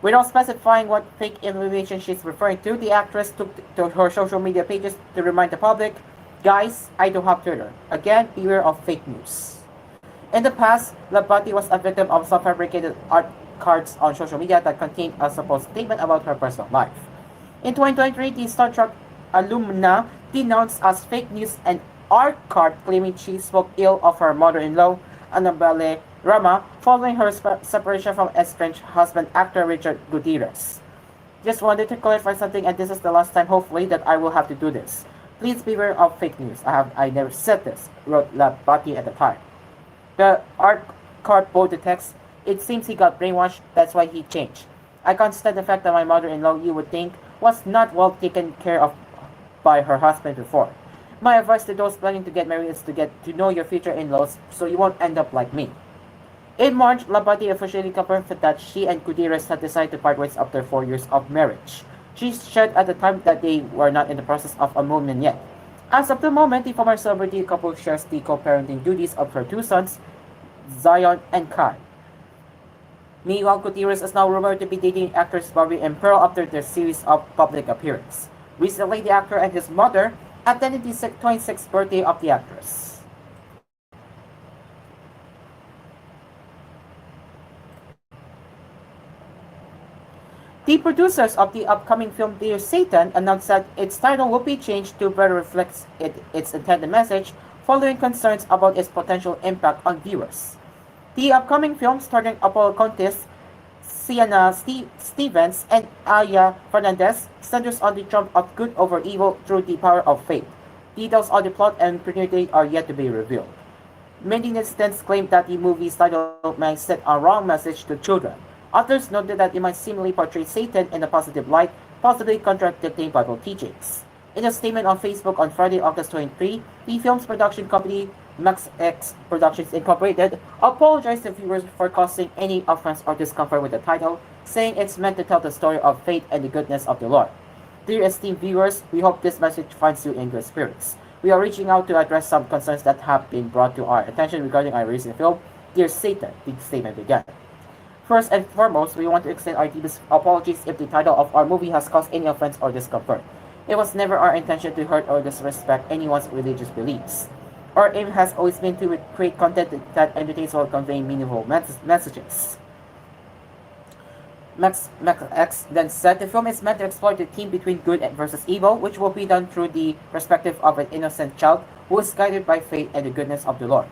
Without specifying what fake information she's referring to, the actress took to her social media pages to remind the public, guys, I do have Twitter. Again, beware of fake news. In the past, Labati was a victim of some fabricated art cards on social media that contained a supposed statement about her personal life. In 2023, the Star Trek alumna denounced as fake news an art card claiming she spoke ill of her mother-in-law, Annabelle Rama, following her separation from estranged husband actor Richard Gutierrez. Just wanted to clarify something, and this is the last time, hopefully, that I will have to do this. Please beware of fake news. I never said this, wrote Labati at the time. The art card bold the text. It seems he got brainwashed, that's why he changed. I can't stand the fact that my mother-in-law, you would think, was not well taken care of by her husband before. My advice to those planning to get married is to get to know your future in-laws so you won't end up like me. In March, Labati officially confirmed that she and Gutierrez had decided to part ways after 4 years of marriage. She shared at the time that they were not in the process of a movement yet. As of the moment, the former celebrity couple shares the co-parenting duties of her two sons, Zion and Kai. Meanwhile, Gutierrez is now rumored to be dating actors Bobby and Pearl after their series of public appearances. Recently, the actor and his mother attended the 26th birthday of the actress. The producers of the upcoming film Dear Satan announced that its title will be changed to better reflect its intended message following concerns about its potential impact on viewers. The upcoming film, starring Apollo Contis, Sienna Stevens, and Aya Fernandez, centers on the triumph of good over evil through the power of faith. Details of the plot and premiere date are yet to be revealed. Many netizens claim that the movie's title might send a wrong message to children. Others noted that it might seemingly portray Satan in a positive light, possibly contradicting Bible teachings. In a statement on Facebook on Friday, August 23, the film's production company, Max X Productions Incorporated, apologized to viewers for causing any offense or discomfort with the title, saying it's meant to tell the story of faith and the goodness of the Lord. Dear esteemed viewers, we hope this message finds you in good spirits. We are reaching out to address some concerns that have been brought to our attention regarding our recent film, Dear Satan, the statement began. First and foremost, we want to extend our deepest apologies if the title of our movie has caused any offense or discomfort. It was never our intention to hurt or disrespect anyone's religious beliefs. Our aim has always been to create content that entertains while conveying meaningful messages. Max X then said the film is meant to explore the theme between good versus evil, which will be done through the perspective of an innocent child who is guided by faith and the goodness of the Lord.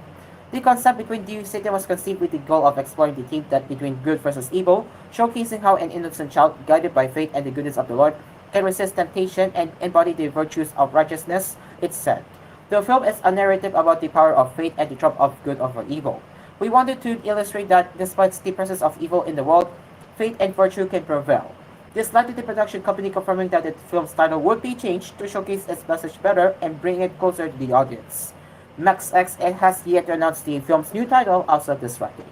The concept between Dear Satan was conceived with the goal of exploring the theme that between good versus evil, showcasing how an innocent child, guided by faith and the goodness of the Lord, can resist temptation and embody the virtues of righteousness, it said. The film is a narrative about the power of faith and the triumph of good over evil. We wanted to illustrate that despite the presence of evil in the world, faith and virtue can prevail. This led to the production company confirming that the film's title would be changed to showcase its message better and bring it closer to the audience. Max X has yet to announce the film's new title as of this Friday.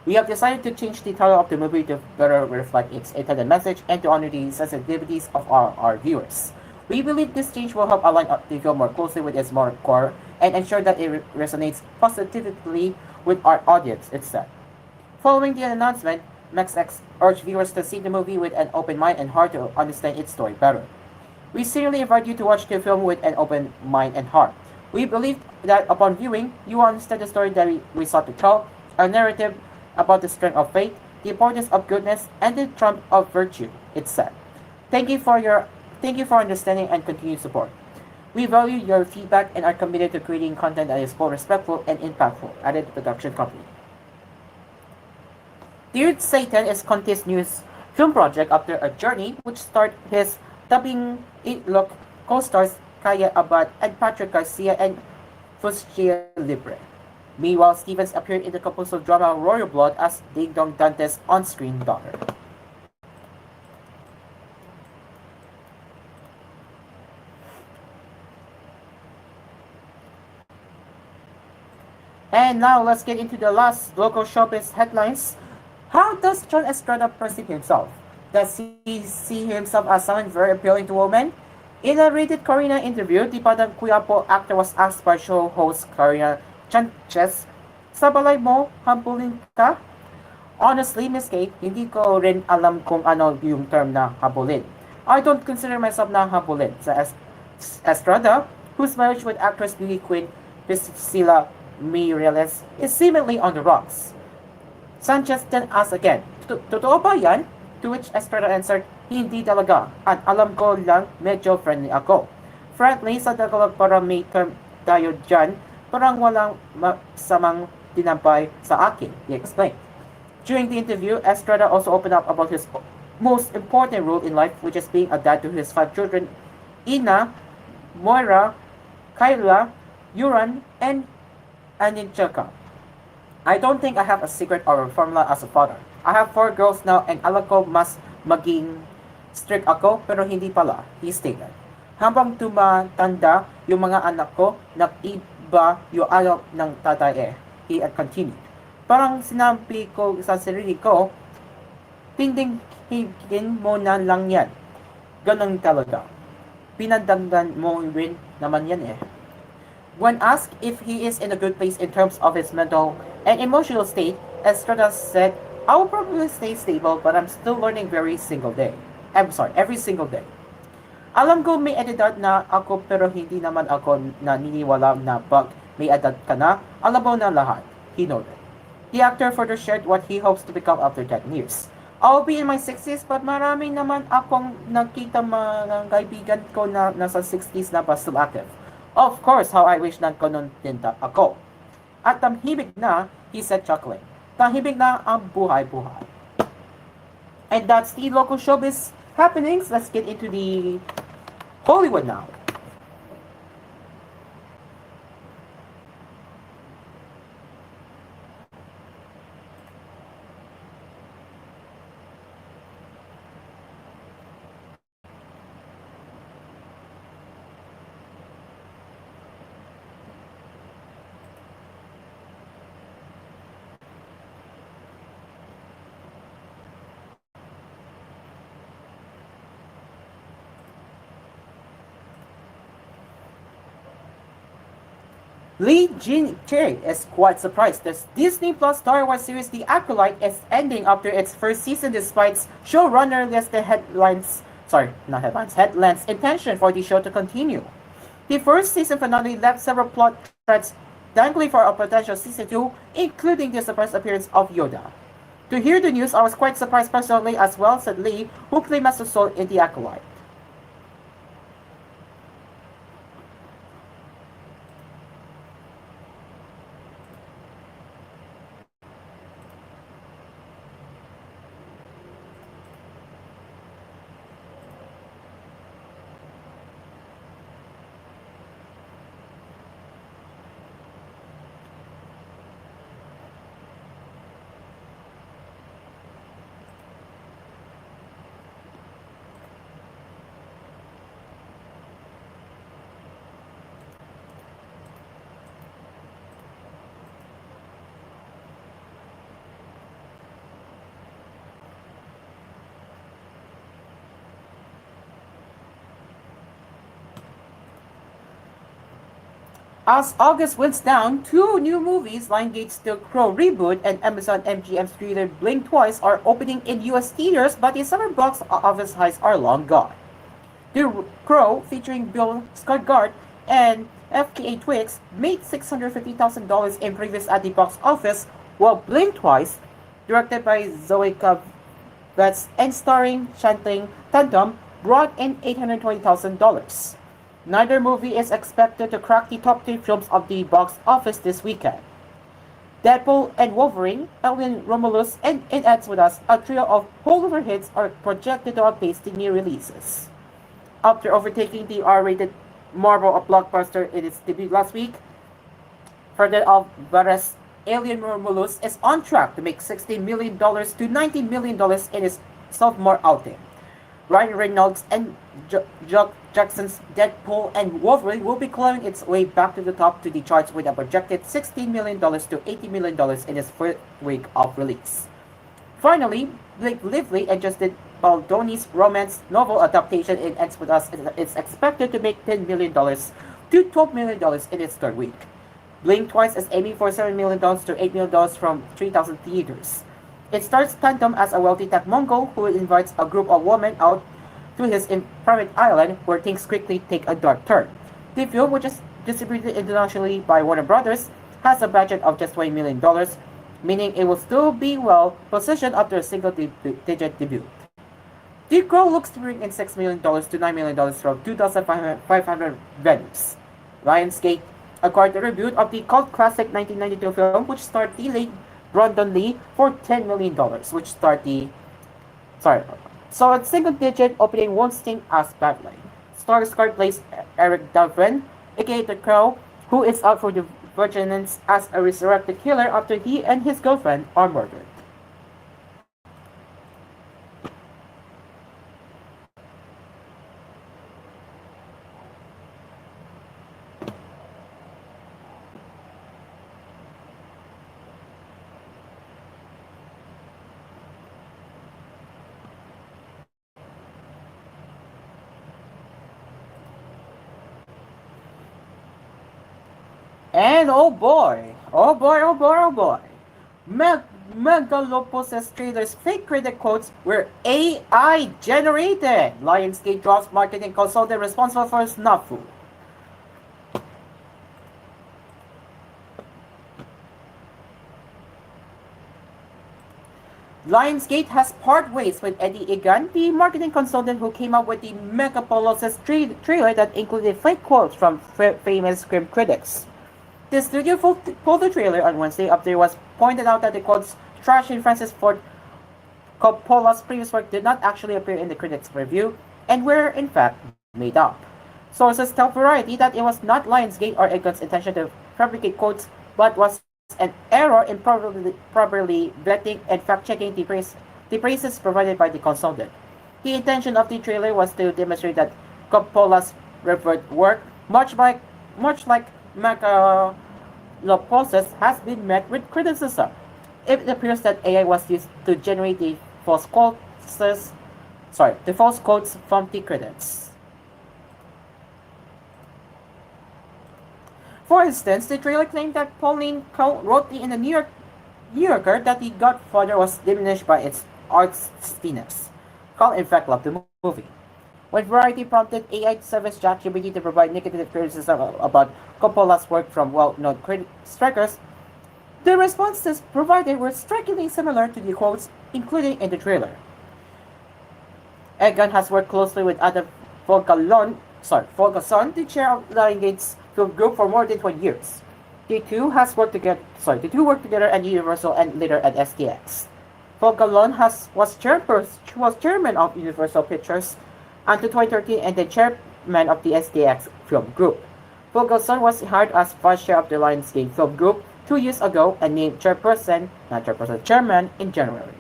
We have decided to change the title of the movie to better reflect its intended message and to honor the sensitivities of our viewers. We believe this change will help align the film more closely with its more core and ensure that it resonates positively with our audience, it said. Following the announcement, Max X urged viewers to see the movie with an open mind and heart to understand its story better. We sincerely invite you to watch the film with an open mind and heart. We believe that upon viewing, you will understand the story that we sought to tell, a narrative about the strength of faith, the importance of goodness, and the triumph of virtue, it said. Thank you for understanding and continued support. We value your feedback and are committed to creating content that is both respectful and impactful, added the production company. Dear Satan is Conti's newest film project after a journey which starred his dubbing look co-stars Kaya Abad and Patrick Garcia and Fuscia Libre. Meanwhile, Stevens appeared in the couple's drama Royal Blood as Ding Dong Dante's on-screen daughter. And now let's get into the last local showbiz headlines. How does John Estrada perceive himself? Does he see himself as someone very appealing to women? In a rated Karina interview, the Padang Kuyapo actor was asked by show host Karina Sanchez, sa balay mo, habulin ka? Honestly, Miss Kate, hindi ko rin alam kung ano yung term na habulin. I don't consider myself na habulin, sa Estrada, whose marriage with actress beauty queen Priscilla Mireles is seemingly on the rocks. Sanchez then asked again, totoo ba yan? To which Estrada answered, hindi talaga. At alam ko lang, medyo friendly ako. Frankly, sa Tagalog parang may term tayo dyan, parang walang masamang tinampay sa akin, he explained. During the interview, Estrada also opened up about his most important role in life, which is being a dad to his five children, Ina, Moira, Kyla, Yuran, and Aninchaka. I don't think I have a secret or a formula as a father. I have four girls now and alam ko mas maging strict ako pero hindi pala, he stated. Habang tumatanda yung mga anak ko, nag-iba yung ayaw ng tatay he had continued. Parang sinabi ko sa sarili ko, tinding-higin mo na lang yan. Ganon talaga. Pinadagdan mo rin naman yan When asked if he is in a good place in terms of his mental and emotional state, Estrada said, I will probably stay stable but I'm still learning every single day. Alam ko may edad na ako pero hindi naman ako naniniwala na pag may edad ka na, alam mo na lahat, he noted. The actor further shared what he hopes to become after 10 years. I'll be in my 60s but marami naman akong nakita mga kaibigan ko na nasa 60s na pa still active. Of course, how I wish na ganun din ako. At tamhimik na, he said chuckling. Tahimik na ang buhay-buhay. And that's the local showbiz happenings. Let's get into the Hollywood now. Lee Jin-jae is quite surprised that Disney Plus Star Wars series The Acolyte is ending after its first season despite showrunner listed Headland's intention for the show to continue. The first season finale left several plot threads dangling for a potential season 2, including the surprise appearance of Yoda. To hear the news, I was quite surprised personally as well, said Lee, who played Master Soul in The Acolyte. As August winds down, two new movies, Lionsgate's The Crow reboot and Amazon MGM's thriller Blink Twice, are opening in US theaters, but the summer box office highs are long gone. The Crow, featuring Bill Skarsgård and FKA Twigs, made $650,000 in previous at the box office, while Blink Twice, directed by Zoe Kravitz and starring Channing Tatum, brought in $820,000. Neither movie is expected to crack the top 10 films of the box office this weekend. Deadpool and Wolverine, Alien Romulus, and It Ends With Us, a trio of holdover hits, are projected to outpace the new releases. After overtaking the R-rated Marvel blockbuster in its debut last week, Frederick Alvarez's Alien Romulus is on track to make $60 million to $90 million in its sophomore outing. Ryan Reynolds and Jock Jackson's Deadpool and Wolverine will be clawing its way back to the top to the charts with a projected $16 million to $80 million in its first week of release. Finally, Blake Lively and Justin Baldoni's romance novel adaptation in Ends With Us is expected to make $10 million to $12 million in its third week. Blink Twice is aiming for $7 million to $8 million from 3,000 theaters. It stars Tatum as a wealthy tech Mongol who invites a group of women out to his private island where things quickly take a dark turn. The film, which is distributed internationally by Warner Brothers, has a budget of just $20 million, meaning it will still be well positioned after a single-digit debut. The Crow looks to bring in $6 million to $9 million from 2,500 venues. Lionsgate acquired the reboot of the cult classic 1992 film, which starred the late Brandon Lee for $10 million, which starred So a single-digit opening won't sting as badly. Starscard plays Eric Dovin, aka the Crow, who is out for the vigilance as a resurrected killer after he and his girlfriend are murdered. And oh boy, oh boy, oh boy, oh boy. Megalopolis trailers fake critic quotes were AI generated. Lionsgate drops marketing consultant responsible for Snafu. Lionsgate has part ways with Eddie Egan, the marketing consultant who came up with the Megalopolis trailer that included fake quotes from famous Scream critics. The studio pulled the trailer on Wednesday after it was pointed out that the quotes trashing Francis Ford Coppola's previous work did not actually appear in the critics' review and were, in fact, made up. Sources tell Variety that it was not Lionsgate or Egan's intention to fabricate quotes, but was an error in properly vetting and fact-checking the praises provided by the consultant. The intention of the trailer was to demonstrate that Coppola's revered work, much like Megalopolis, has been met with criticism. It appears that AI was used to generate the false quotes from the critics. For instance, the trailer claimed that Pauline Kael wrote in the New Yorker that The Godfather was diminished by its artstiness. Kael in fact loved the movie. When Variety prompted AI service ChatGPT to provide negative criticism about Coppola's work from well-known strikers, the responses provided were strikingly similar to the quotes included in the trailer. Egan has worked closely with Adam Fogelson, the chair of Lionsgate's film group, for more than 20 years. The two worked together at Universal and later at STX. Fogelson was chairman of Universal Pictures until 2013 and the chairman of the STX film group. Fogelson was hired as vice chair of the Lionsgate film group 2 years ago and named chairman in January.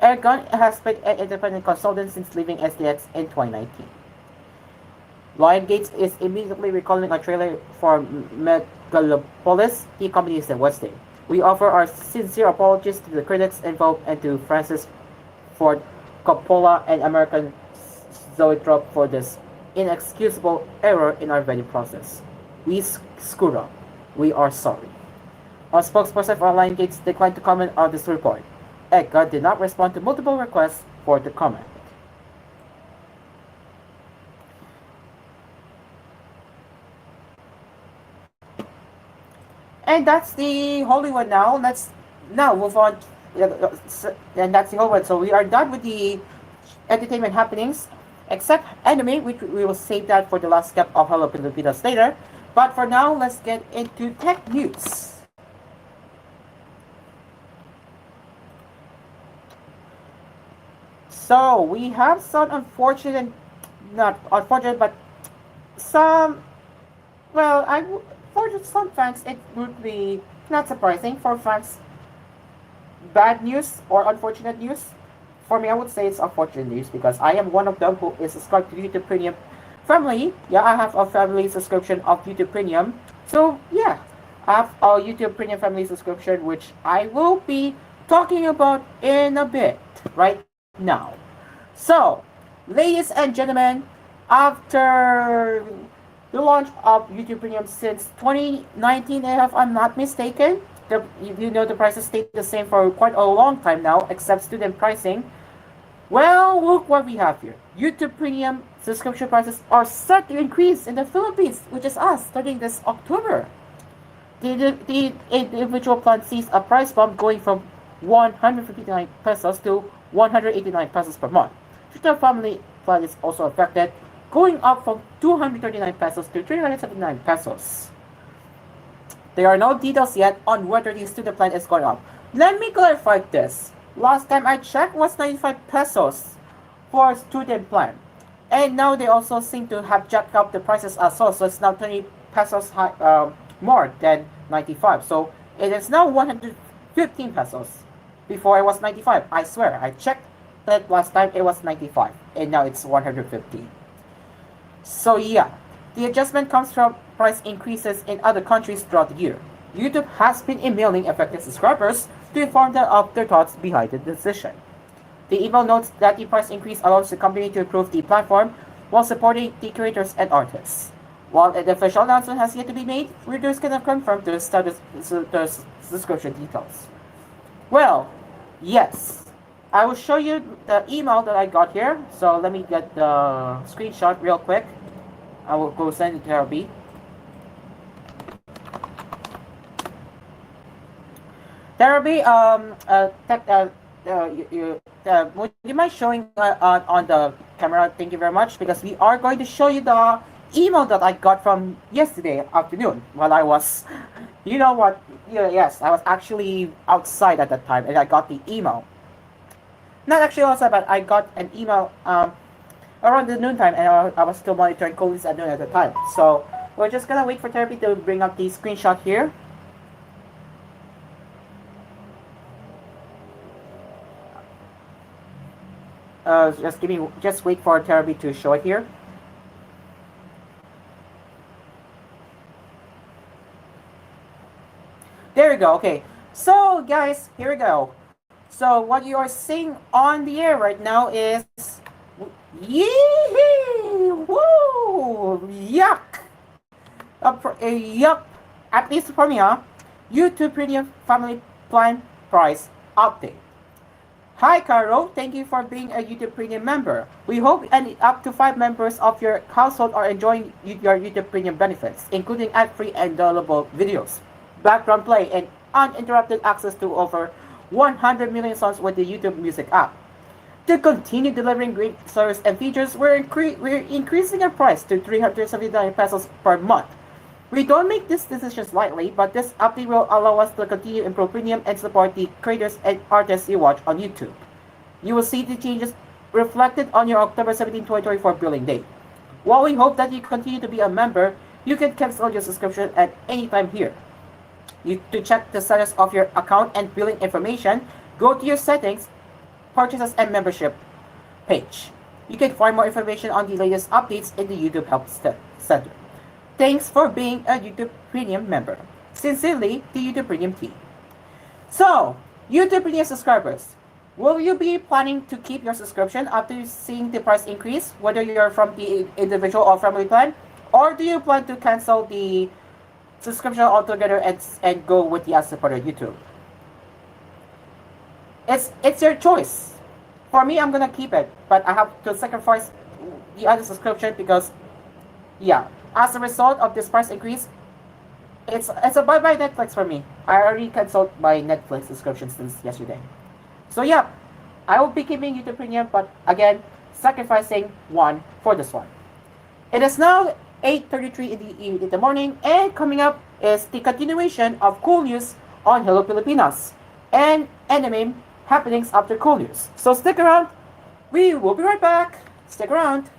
Egan has been an independent consultant since leaving STX in 2019. Lionsgate is immediately recalling a trailer for Megalopolis. The company said Wednesday. We offer our sincere apologies to the critics involved and to Francis Ford Coppola and American Zoetrope for this inexcusable error in our vetting process. We screwed up. We are sorry. A spokesperson for Lionsgate declined to comment on this report. Egan did not respond to multiple requests for the comment. And that's the Hollywood now. Let's now move on. And that's the Hollywood. So we are done with the entertainment happenings, except anime, which we will save that for the last step of Hello Pilipinas later. But for now, let's get into tech news. So we have some not unfortunate, but some, for some fans, it would be not surprising. For fans, bad news or unfortunate news. For me, I would say it's unfortunate news because I am one of them who is subscribed to YouTube Premium family. Yeah, I have a family subscription of YouTube Premium. So yeah, I have a YouTube Premium family subscription, which I will be talking about in a bit right now. So, ladies and gentlemen, after the launch of YouTube Premium since 2019, if I'm not mistaken, the prices stayed the same for quite a long time now, except student pricing. Well, look what we have here. YouTube Premium subscription prices are set to increase in the Philippines, which is us, starting this October. The individual plan sees a price bump going from 159 pesos to 189 pesos per month. The family plan is also affected, going up from 239 pesos to 379 pesos. There are no details yet on whether the student plan is going up. Let me clarify this. Last time I checked was 95 pesos for student plan. And now they also seem to have jacked up the prices as well. So it's now 20 pesos high, more than 95. So it is now 115 pesos. Before it was 95. I swear, I checked that last time it was 95. And now it's 150. So yeah, the adjustment comes from price increases in other countries throughout the year. YouTube has been emailing affected subscribers to inform them of their thoughts behind the decision. The email notes that the price increase allows the company to improve the platform while supporting the creators and artists. While an official announcement has yet to be made, readers cannot confirm the status the subscription details. Well, yes. I will show you the email that I got here. So let me get the screenshot real quick. I will go send it to Herbie. Therapy, would you mind showing on the camera? Thank you very much, because we are going to show you the email that I got from yesterday afternoon while I was, you know what? Yeah, yes, I was actually outside at that time, and I got the email. Not actually outside, but I got an email around the noontime, and I was still monitoring koolNews at noon at the time. So we're just gonna wait for Therapy to bring up the screenshot here. Just wait for Therapy to show it here. There we go. Okay. So guys, here we go. So what you are seeing on the air right now is, yee woo, yuck, yuck. At least for me, huh? YouTube Premium Family Plan price update. Hi, Caro. Thank you for being a YouTube Premium member. We hope and up to 5 members of your household are enjoying your YouTube Premium benefits, including ad-free and downloadable videos, background play, and uninterrupted access to over 100 million songs with the YouTube Music app. To continue delivering great service and features, we're increasing our price to 379 pesos per month. We don't make these decisions lightly, but this update will allow us to continue improve premium and support the creators and artists you watch on YouTube. You will see the changes reflected on your October 17, 2024 billing date. While we hope that you continue to be a member, you can cancel your subscription at any time here. To check the status of your account and billing information, go to your settings, purchases, and membership page. You can find more information on the latest updates in the YouTube Help Center. Thanks for being a YouTube Premium member. Sincerely, the YouTube Premium team. So, YouTube Premium subscribers, will you be planning to keep your subscription after seeing the price increase, whether you're from the individual or family plan? Or do you plan to cancel the subscription altogether and go with the ad-supported YouTube? It's your choice. For me, I'm gonna keep it, but I have to sacrifice the other subscription because, yeah, as a result of this price increase, it's a bye-bye Netflix for me. I already canceled my Netflix subscription since yesterday. So yeah, I will be keeping YouTube Premium, but again, sacrificing one for this one. It is now 8:33 in the morning, and coming up is the continuation of koolNews on Hello Pilipinas and anime happenings after koolNews. So stick around. We will be right back. Stick around.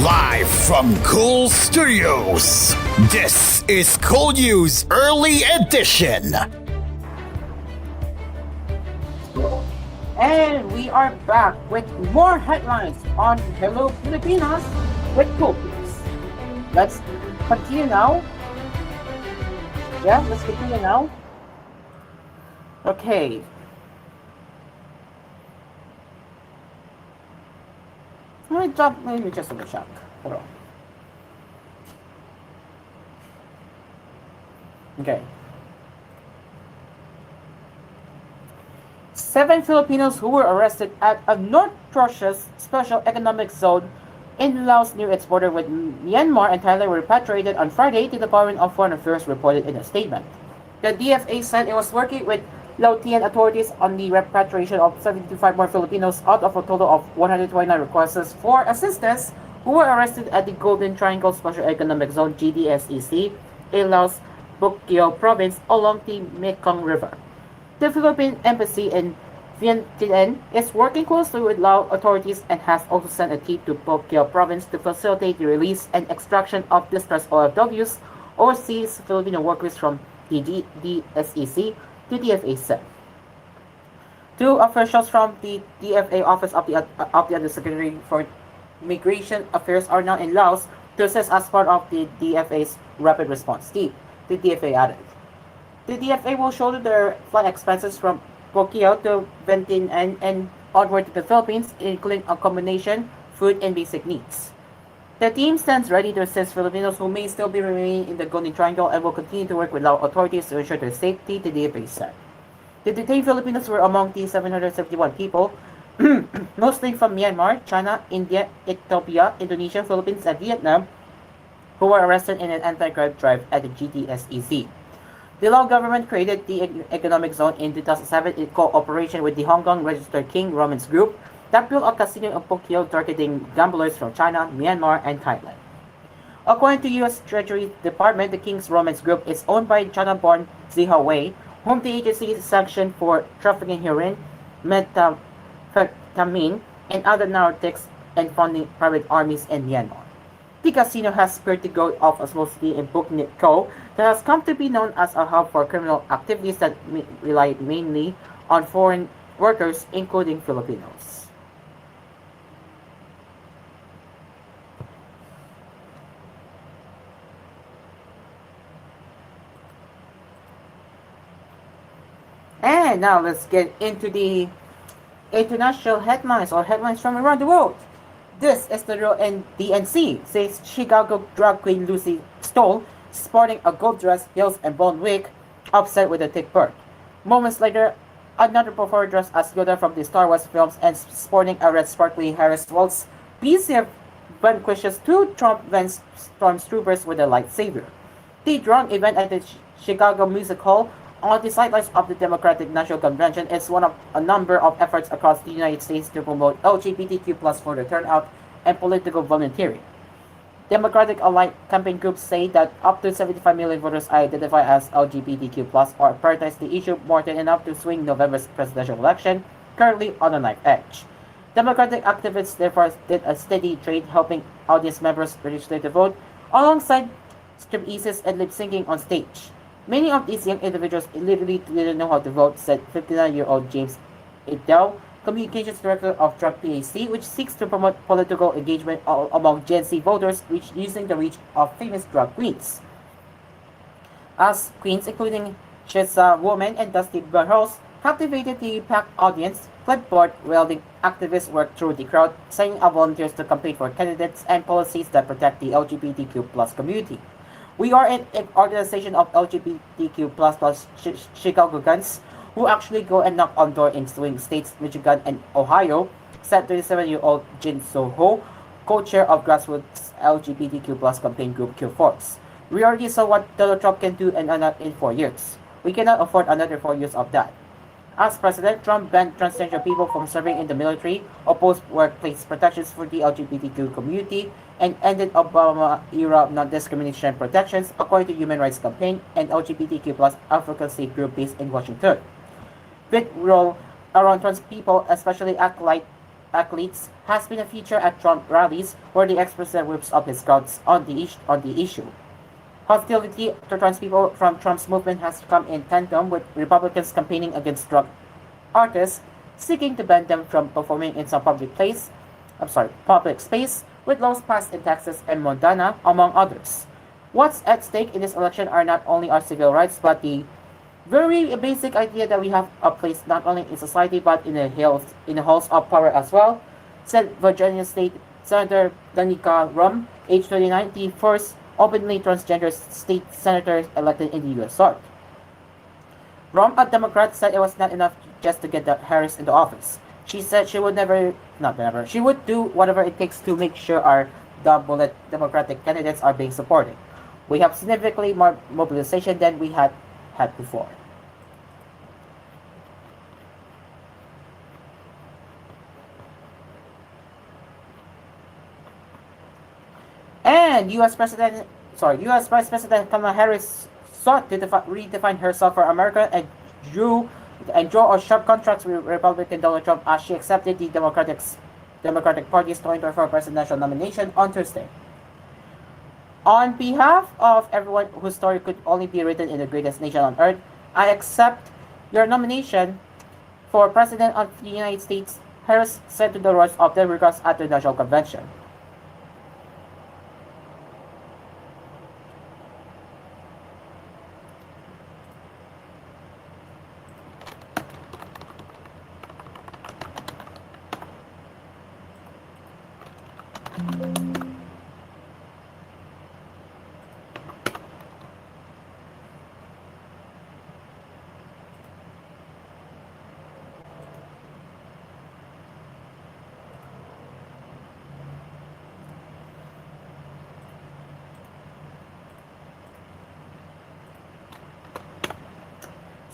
Live from Cool Studios, this is koolNews Early Edition. And we are back with more headlines on Hello Pilipinas with koolNews. Let's continue now. Yeah, let's continue now. Okay. Let me just double check. Hold on. Okay. 7 Filipinos who were arrested at a North Russia's special economic zone in Laos near its border with Myanmar and Thailand were repatriated on Friday to the Department of Foreign Affairs, reported in a statement. The DFA said it was working with Laotian authorities on the repatriation of 75 more Filipinos out of a total of 129 requests for assistance who were arrested at the Golden Triangle Special Economic Zone GDSEC in Laos, Bukeo province along the Mekong River. The Philippine Embassy in Vientiane is working closely with Lao authorities and has also sent a team to Bukeo province to facilitate the release and extraction of distressed OFWs, overseas Filipino workers from the GDSEC, the DFA said. Two officials from the DFA Office of the Undersecretary for Migration Affairs are now in Laos to assist as part of the DFA's rapid response team, the DFA added. The DFA will shoulder their flight expenses from Bukeo to Vientiane and onward to the Philippines, including accommodation, food, and basic needs. The team stands ready to assist Filipinos who may still be remaining in the Golden Triangle and will continue to work with Lao authorities to ensure their safety, the DFA said. The detained Filipinos were among the 771 people, mostly from Myanmar, China, India, Ethiopia, Indonesia, Philippines, and Vietnam, who were arrested in an anti-crime drive at the GDSEC. The Lao government created the economic zone in 2007 in cooperation with the Hong Kong registered King Romans Group that built a casino in Bukeo targeting gamblers from China, Myanmar, and Thailand. According to U.S. Treasury Department, the King's Romans Group is owned by China-born Ziha Wei, whom the agency sanctioned for trafficking heroin, methamphetamine, and other narcotics and funding private armies in Myanmar. The casino has spurred the growth of a small city in Bukeo that has come to be known as a hub for criminal activities that rely mainly on foreign workers, including Filipinos. And now let's get into the international headlines or headlines from around the world. This is the real DNC, says Chicago drag queen Lucy Stoll, sporting a gold dress, heels, and blonde wig, upset with a thick bird. Moments later, another performer dressed as Yoda from the Star Wars films and sporting a red sparkly Harris Waltz BCF vanquishes two Trump Vance stormtroopers with a lightsaber. The drone event at the Chicago Music Hall on the sidelines of the Democratic National Convention is one of a number of efforts across the United States to promote LGBTQ+ for the turnout and political volunteering. Democratic allied campaign groups say that up to 75 million voters identify as LGBTQ+ or prioritize the issue more than enough to swing November's presidential election, currently on a knife edge. Democratic activists therefore did a steady trade helping audience members register to vote, alongside stripteases and lip-syncing on stage. Many of these young individuals literally didn't know how to vote, said 59-year-old James Idell, Communications Director of Trump PAC, which seeks to promote political engagement among Gen Z voters using the reach of famous drag queens. As queens, including Sheza Woman and Dusty Burhouse, captivated the packed audience, clipboard-wielding activists worked through the crowd, signing up volunteers to campaign for candidates and policies that protect the LGBTQ+ community. We are an organization of LGBTQ++ Chicagoans who actually go and knock on doors in swing states, Michigan and Ohio, said 37-year-old Jin So-ho, co-chair of grassroots LGBTQ+ campaign group Q-Force. We already saw what Donald Trump can do in 4 years. We cannot afford another 4 years of that. As president, Trump banned transgender people from serving in the military, opposed workplace protections for the LGBTQ community, and ended Obama-era non-discrimination protections, according to Human Rights Campaign and LGBTQ+ advocacy group based in Washington. With role around trans people, especially acolyte athletes has been a feature at Trump rallies where the ex-president whips up his crowds on the issue. Hostility to trans people from Trump's movement has come in tandem with Republicans campaigning against drug artists, seeking to ban them from performing in some public space, with laws passed in Texas and Montana, among others. What's at stake in this election are not only our civil rights, but the very basic idea that we have a place not only in society but in the halls of power as well, said Virginia State Senator Danica Rum, age 29, the first openly transgender state senator elected in the USR. Rum, a Democrat, said it was not enough just to get Harris into office. She said she would she would do whatever it takes to make sure our double Democratic candidates are being supported. We have significantly more mobilization than we had before. And U.S. Vice President Kamala Harris sought to redefine herself for America and drew a sharp contrast with Republican Donald Trump as she accepted the Democratic Party's 2024 presidential nomination on Tuesday. On behalf of everyone whose story could only be written in the greatest nation on earth, I accept your nomination for President of the United States, Harris said to the Royals of the Democrats at the National Convention.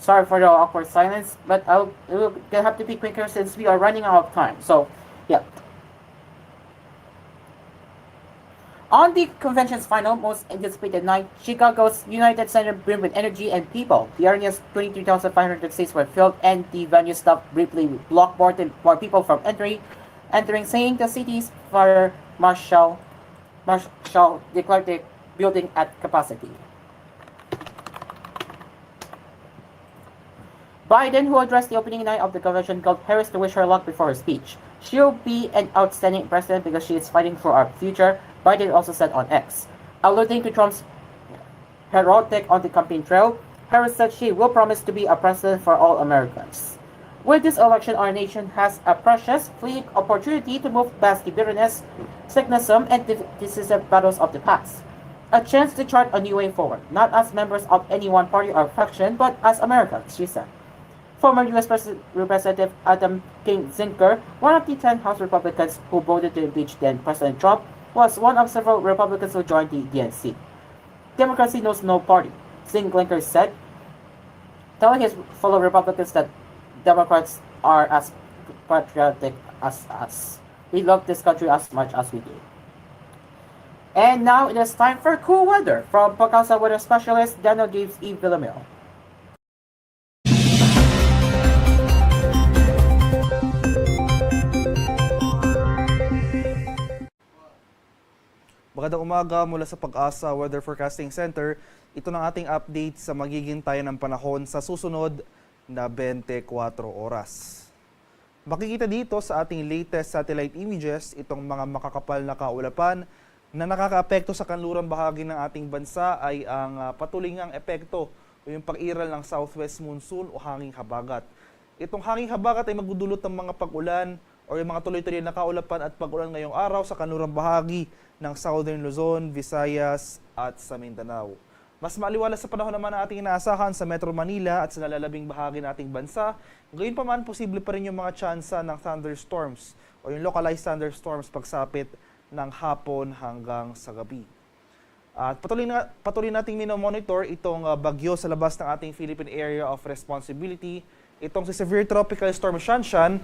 Sorry for the awkward silence, but we'll have to be quicker since we are running out of time. So, yeah. On the convention's final, most anticipated night, Chicago's United Center brimmed with energy and people. The arena's 23,500 seats were filled, and the venue staff briefly blocked more people from entering, saying the city's fire marshal declared the building at capacity. Biden, who addressed the opening night of the convention, called Harris to wish her luck before her speech. She'll be an outstanding president because she is fighting for our future, Biden also said on X. Alluding to Trump's heroic on the campaign trail, Harris said she will promise to be a president for all Americans. With this election, our nation has a precious, fleeting opportunity to move past the bitterness, cynicism, and decisive battles of the past. A chance to chart a new way forward, not as members of any one party or faction, but as Americans, she said. Former U.S. Representative Adam Kinzinger, one of the 10 House Republicans who voted to impeach then President Trump, was one of several Republicans who joined the DNC. Democracy knows no party, Kinzinger said, telling his fellow Republicans that Democrats are as patriotic as us. We love this country as much as we do. And now it is time for cool weather from Pagasa weather specialist Daniel James E. Villamil. Magandang umaga mula sa Pag-asa Weather Forecasting Center. Ito na ating update sa magiging tayo ng panahon sa susunod na 24 oras. Makikita dito sa ating latest satellite images itong mga makakapal na kaulapan na nakakaapekto sa kanlurang bahagi ng ating bansa ay ang patuloy ngang epekto o yung pag-iral ng southwest monsoon o hanging habagat. Itong hanging habagat ay magdudulot ng mga pag-ulan o yung mga tuloy-tuloy na kaulapan at pag-ulan ngayong araw sa kanlurang bahagi ng Southern Luzon, Visayas at sa Mindanao. Mas maaliwalas sa panahon naman ang ating inaasahan sa Metro Manila at sa nalalabing bahagi ng ating bansa. Ngayon pa man, posible pa rin yung mga tsansa ng thunderstorms o yung localized thunderstorms pagsapit ng hapon hanggang sa gabi. At patuloy nating minomonitor itong bagyo sa labas ng ating Philippine Area of Responsibility. Itong si Severe Tropical Storm Shanshan,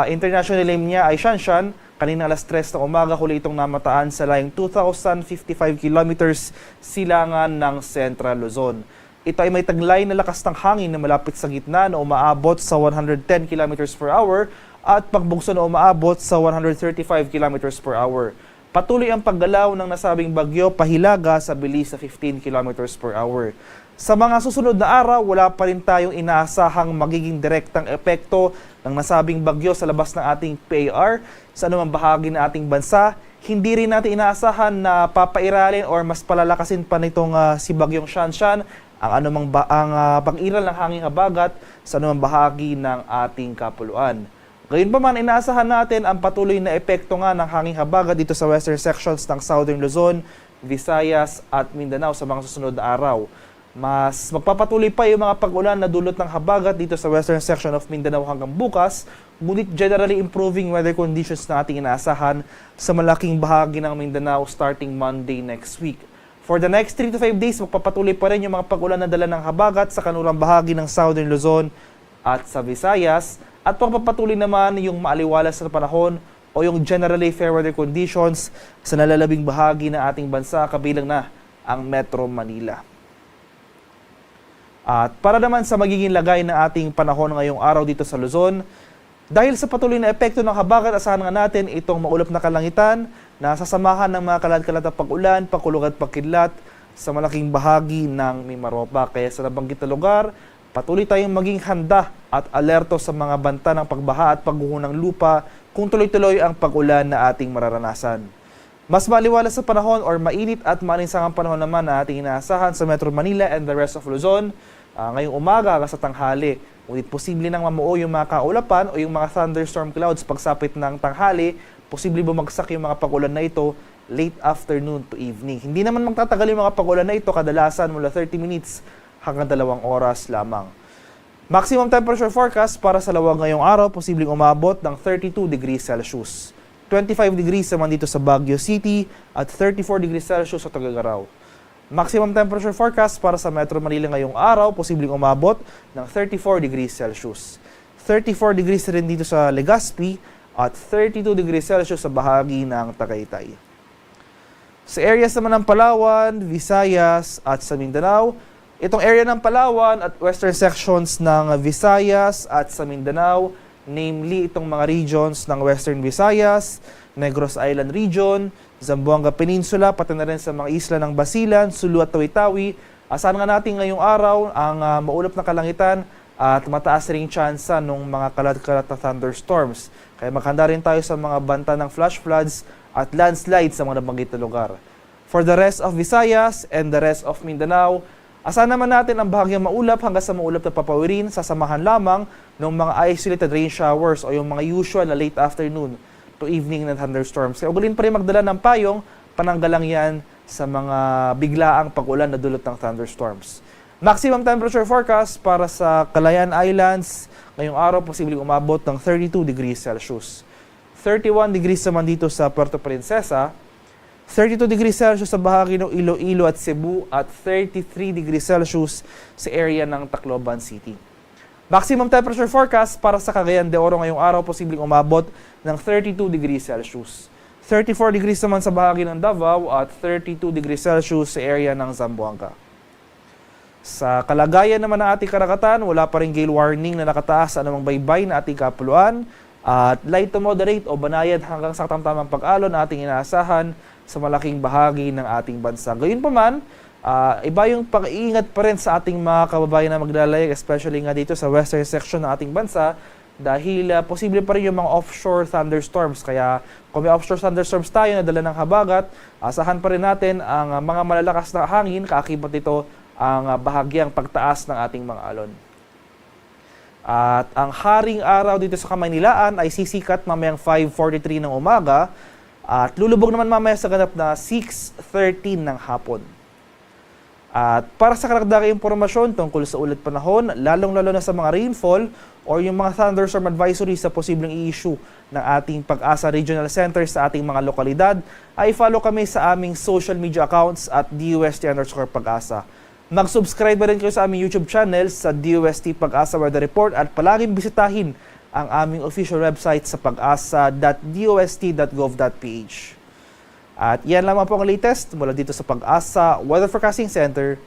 international name niya ay Shanshan. Kanina alas 3 ng umaga, huli itong namataan sa layong 2,055 kilometers silangan ng Central Luzon. Ito ay may taglay na lakas ng hangin na malapit sa gitna na umaabot sa 110 kilometers per hour at pagbugso na umaabot sa 135 kilometers per hour. Patuloy ang paggalaw ng nasabing bagyo pahilaga sa bilis na 15 kilometers per hour. Sa mga susunod na araw, wala pa rin tayong inaasahang magiging direktang epekto ng nasabing bagyo sa labas ng ating PAR sa anumang bahagi ng ating bansa. Hindi rin natin inaasahan na papairalin or mas palalakasin pa nitong si Bagyong Shanshan ang pag-iral ng hanging habagat sa anumang bahagi ng ating kapuluan. Gayunpaman, inaasahan natin ang patuloy na epekto nga ng hanging habagat dito sa western sections ng Southern Luzon, Visayas at Mindanao sa mga susunod na araw. Mas magpapatuloy pa yung mga pag-ulan na dulot ng habagat dito sa western section of Mindanao hanggang bukas, ngunit generally improving weather conditions na ating inaasahan sa malaking bahagi ng Mindanao starting Monday next week. For the next 3 to 5 days, magpapatuloy pa rin yung mga pag-ulan na dala ng habagat sa kanurang bahagi ng Southern Luzon at sa Visayas, at magpapatuloy naman yung maaliwalas na panahon o yung generally fair weather conditions sa nalalabing bahagi ng ating bansa, kabilang na ang Metro Manila. At para naman sa magiging lagay ng ating panahon ngayong araw dito sa Luzon, dahil sa patuloy na epekto ng habagat, asahan nga natin itong maulap na kalangitan na sasamahan ng mga kalat-kalat na pag-ulan, pakulog at pakidlat sa malaking bahagi ng Mimaropa. Kaya sa nabanggit na lugar, patuloy tayong maging handa at alerto sa mga banta ng pagbaha at pagguho ng lupa kung tuloy-tuloy ang pag-ulan na ating mararanasan. Mas maliwalas sa panahon or mainit at maalinsangang panahon naman na ating inaasahan sa Metro Manila and the rest of Luzon ngayong umaga hanggang sa tanghali. Ngunit posible nang mamuo yung mga kaulapan o yung mga thunderstorm clouds pagsapit ng tanghali. Posible bumagsak yung mga pag-ulan na ito late afternoon to evening. Hindi naman magtatagal yung mga pag-ulan na ito, kadalasan mula 30 minutes hanggang 2 oras lamang. Maximum temperature forecast para sa Lawag ngayong araw, posibleng umabot ng 32 degrees Celsius. 25 degrees naman dito sa Baguio City at 34 degrees Celsius sa Tuguegarao. Maximum temperature forecast para sa Metro Manila ngayong araw, posibleng umabot ng 34 degrees Celsius. 34 degrees rin dito sa Legazpi at 32 degrees Celsius sa bahagi ng Tagaytay. Sa areas naman ng Palawan, Visayas at sa Mindanao, itong area ng Palawan at western sections ng Visayas at sa Mindanao, namely itong mga regions ng Western Visayas, Negros Island Region, Zamboanga Peninsula, pati na rin sa mga isla ng Basilan, Sulu at Tawi-Tawi. Asahan nga natin ngayong araw ang maulap na kalangitan at mataas ring tsansa ng mga kalat-kalat na thunderstorms. Kaya maghanda rin tayo sa mga banta ng flash floods at landslides sa mga nabanggit na lugar. For the rest of Visayas and the rest of Mindanao, asahan naman natin ang bahagyang maulap hanggang sa maulap na papawirin, sasamahan lamang ng mga isolated rain showers o yung mga usual na late afternoon to evening na thunderstorms. Kaya ugulin pa rin magdala ng payong, pananggalang yan sa mga biglaang pag-ulan na dulot ng thunderstorms. Maximum temperature forecast para sa Calayan Islands, ngayong araw posibleng umabot ng 32 degrees Celsius. 31 degrees naman dito sa Puerto Princesa, 32 degrees Celsius sa bahagi ng Iloilo at Cebu at 33 degrees Celsius sa area ng Tacloban City. Maximum temperature forecast para sa Cagayan de Oro ngayong araw, posibleng umabot ng 32 degrees Celsius. 34 degrees naman sa bahagi ng Davao at 32 degrees Celsius sa area ng Zamboanga. Sa kalagayan naman ng ating karagatan, wala pa rin gale warning na nakataas sa anumang baybay na ating kapuluan at light to moderate o banayad hanggang sa tamtamang pag-alon na ating inaasahan sa malaking bahagi ng ating bansa. Gayunpaman, iba yung pag-iingat pa rin sa ating mga kababayan na maglalayag, especially nga dito sa western section ng ating bansa, dahil posible pa rin yung mga offshore thunderstorms. Kaya kung may offshore thunderstorms tayo na dala ng habagat, asahan pa rin natin ang mga malalakas na hangin, kaakibat nito ang bahagyang pagtaas ng ating mga alon. At ang haring araw dito sa Kamaynilaan ay sisikat mamayang 5:43 ng umaga at lulubog naman mamaya sa ganap na 6:13 ng hapon. At para sa karagdagang impormasyon tungkol sa ulat panahon, lalong-lalo na sa mga rainfall o yung mga thunderstorm advisory sa posibleng i-issue ng ating Pag-asa Regional Center sa ating mga lokalidad, ay follow kami sa aming social media accounts at DUST_Pag-asa. Mag-subscribe rin kayo sa aming YouTube channel sa DUST Pag-asa Weather Report at palaging bisitahin ang aming official website sa pag-asa.dost.gov.ph. At yan lamang po ang latest mula dito sa Pag-asa Weather Forecasting Center.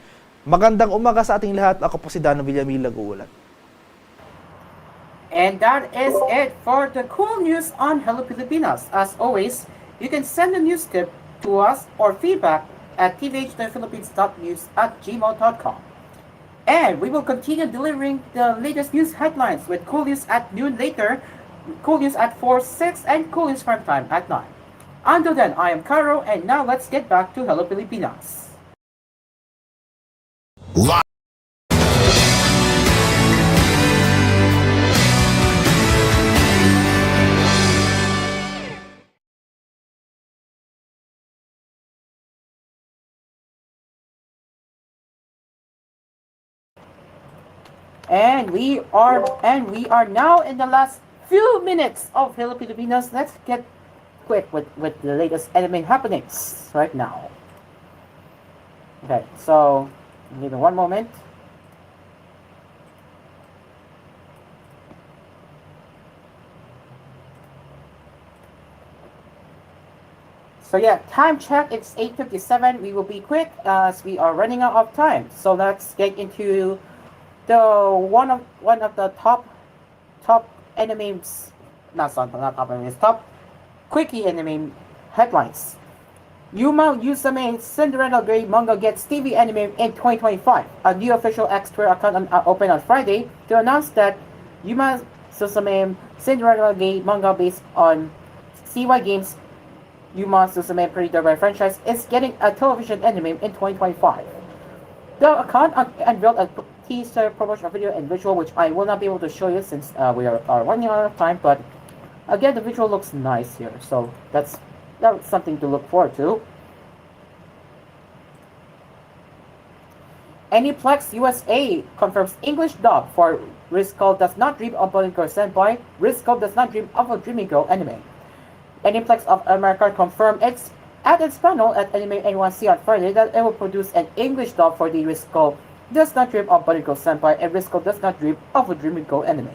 Magandang umaga sa ating lahat. Ako po si Dano Villamil, nag-uulat. And that is it for the cool news on Hello Pilipinas. As always, you can send a news tip to us or feedback at tvhphilippines.news@gmail.com. And we will continue delivering the latest news headlines with cool news at noon later, cool news at 4, 6, and cool news prime time at 9. Until then, I am Caro, and now let's get back to Hello Pilipinas. Live. And we are now in the last few minutes of Hello Pilipinas. Let's get quick with the latest anime happenings right now. Okay, so give me one moment. So yeah, time check. It's 8:57. We will be quick as we are running out of time. So let's get into the one of the top animes. Not top animes. Top quickie anime headlines. Yuma Yusame Cinderella Grey manga gets TV anime in 2025. A new official X Twitter account opened on Friday to announce that Yuma Susume Cinderella Grey manga based on CY Games Yuma Susume Predator franchise is getting a television anime in 2025. The account unveiled a teaser promotional video and visual, which I will not be able to show you since we are running out of time. But again, the visual looks nice here, so that's something to look forward to. Aniplex USA confirms English dub for Risco Does Not Dream of Boy Girl Senpai, Risco Does Not Dream of a Dreamy Girl anime. Aniplex of America confirmed at its panel at Anime NYC on Friday that it will produce an English dub for the Risco Does Not Dream of Boy Girl Senpai and Risco Does Not Dream of a Dreamy Girl anime.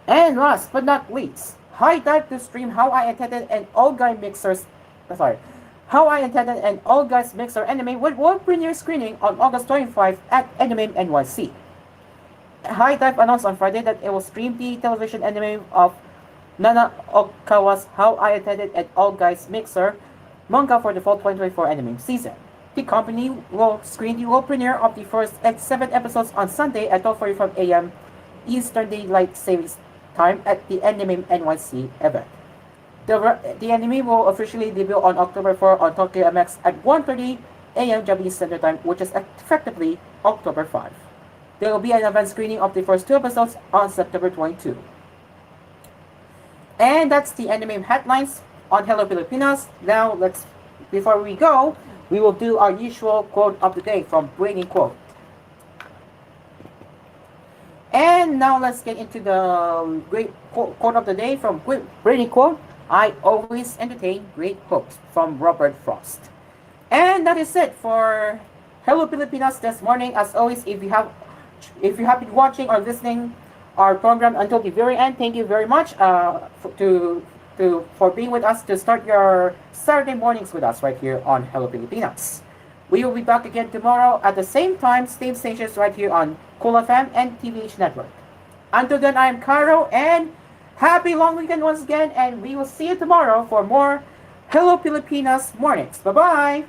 And last but not least, High Dive to stream How I Intended an All Guys Mixer anime with world premiere screening on August 25 at Anime NYC. High Dive announced on Friday that it will stream the television anime of Nana Okawa's How I Intended an All Guys Mixer manga for the fall 2024 anime season. The company will screen the world premiere of the first 7 episodes on Sunday at 12:45 a.m. Eastern Daylight Savings Time at the Anime NYC event. The anime will officially debut on October 4 on Tokyo MX at 1:30 a.m. Japanese Standard Time, which is effectively October 5. There will be an event screening of the first 2 episodes on September 22. And that's the anime headlines on Hello Pilipinas. Now before we go, we will do our usual quote of the day from Brainy Quote. And now let's get into the great quote of the day from Brainy Quote. I always entertain great hopes, from Robert Frost. And that is it for Hello Pilipinas this morning. As always, if you have been watching or listening our program until the very end, thank you very much for being with us to start your Saturday mornings with us right here on Hello Pilipinas. We will be back again tomorrow at the same time, same stations right here on koolFM and TVH Network. Until then, I am Cairo, and happy long weekend once again, and we will see you tomorrow for more Hello Pilipinas mornings. Bye-bye!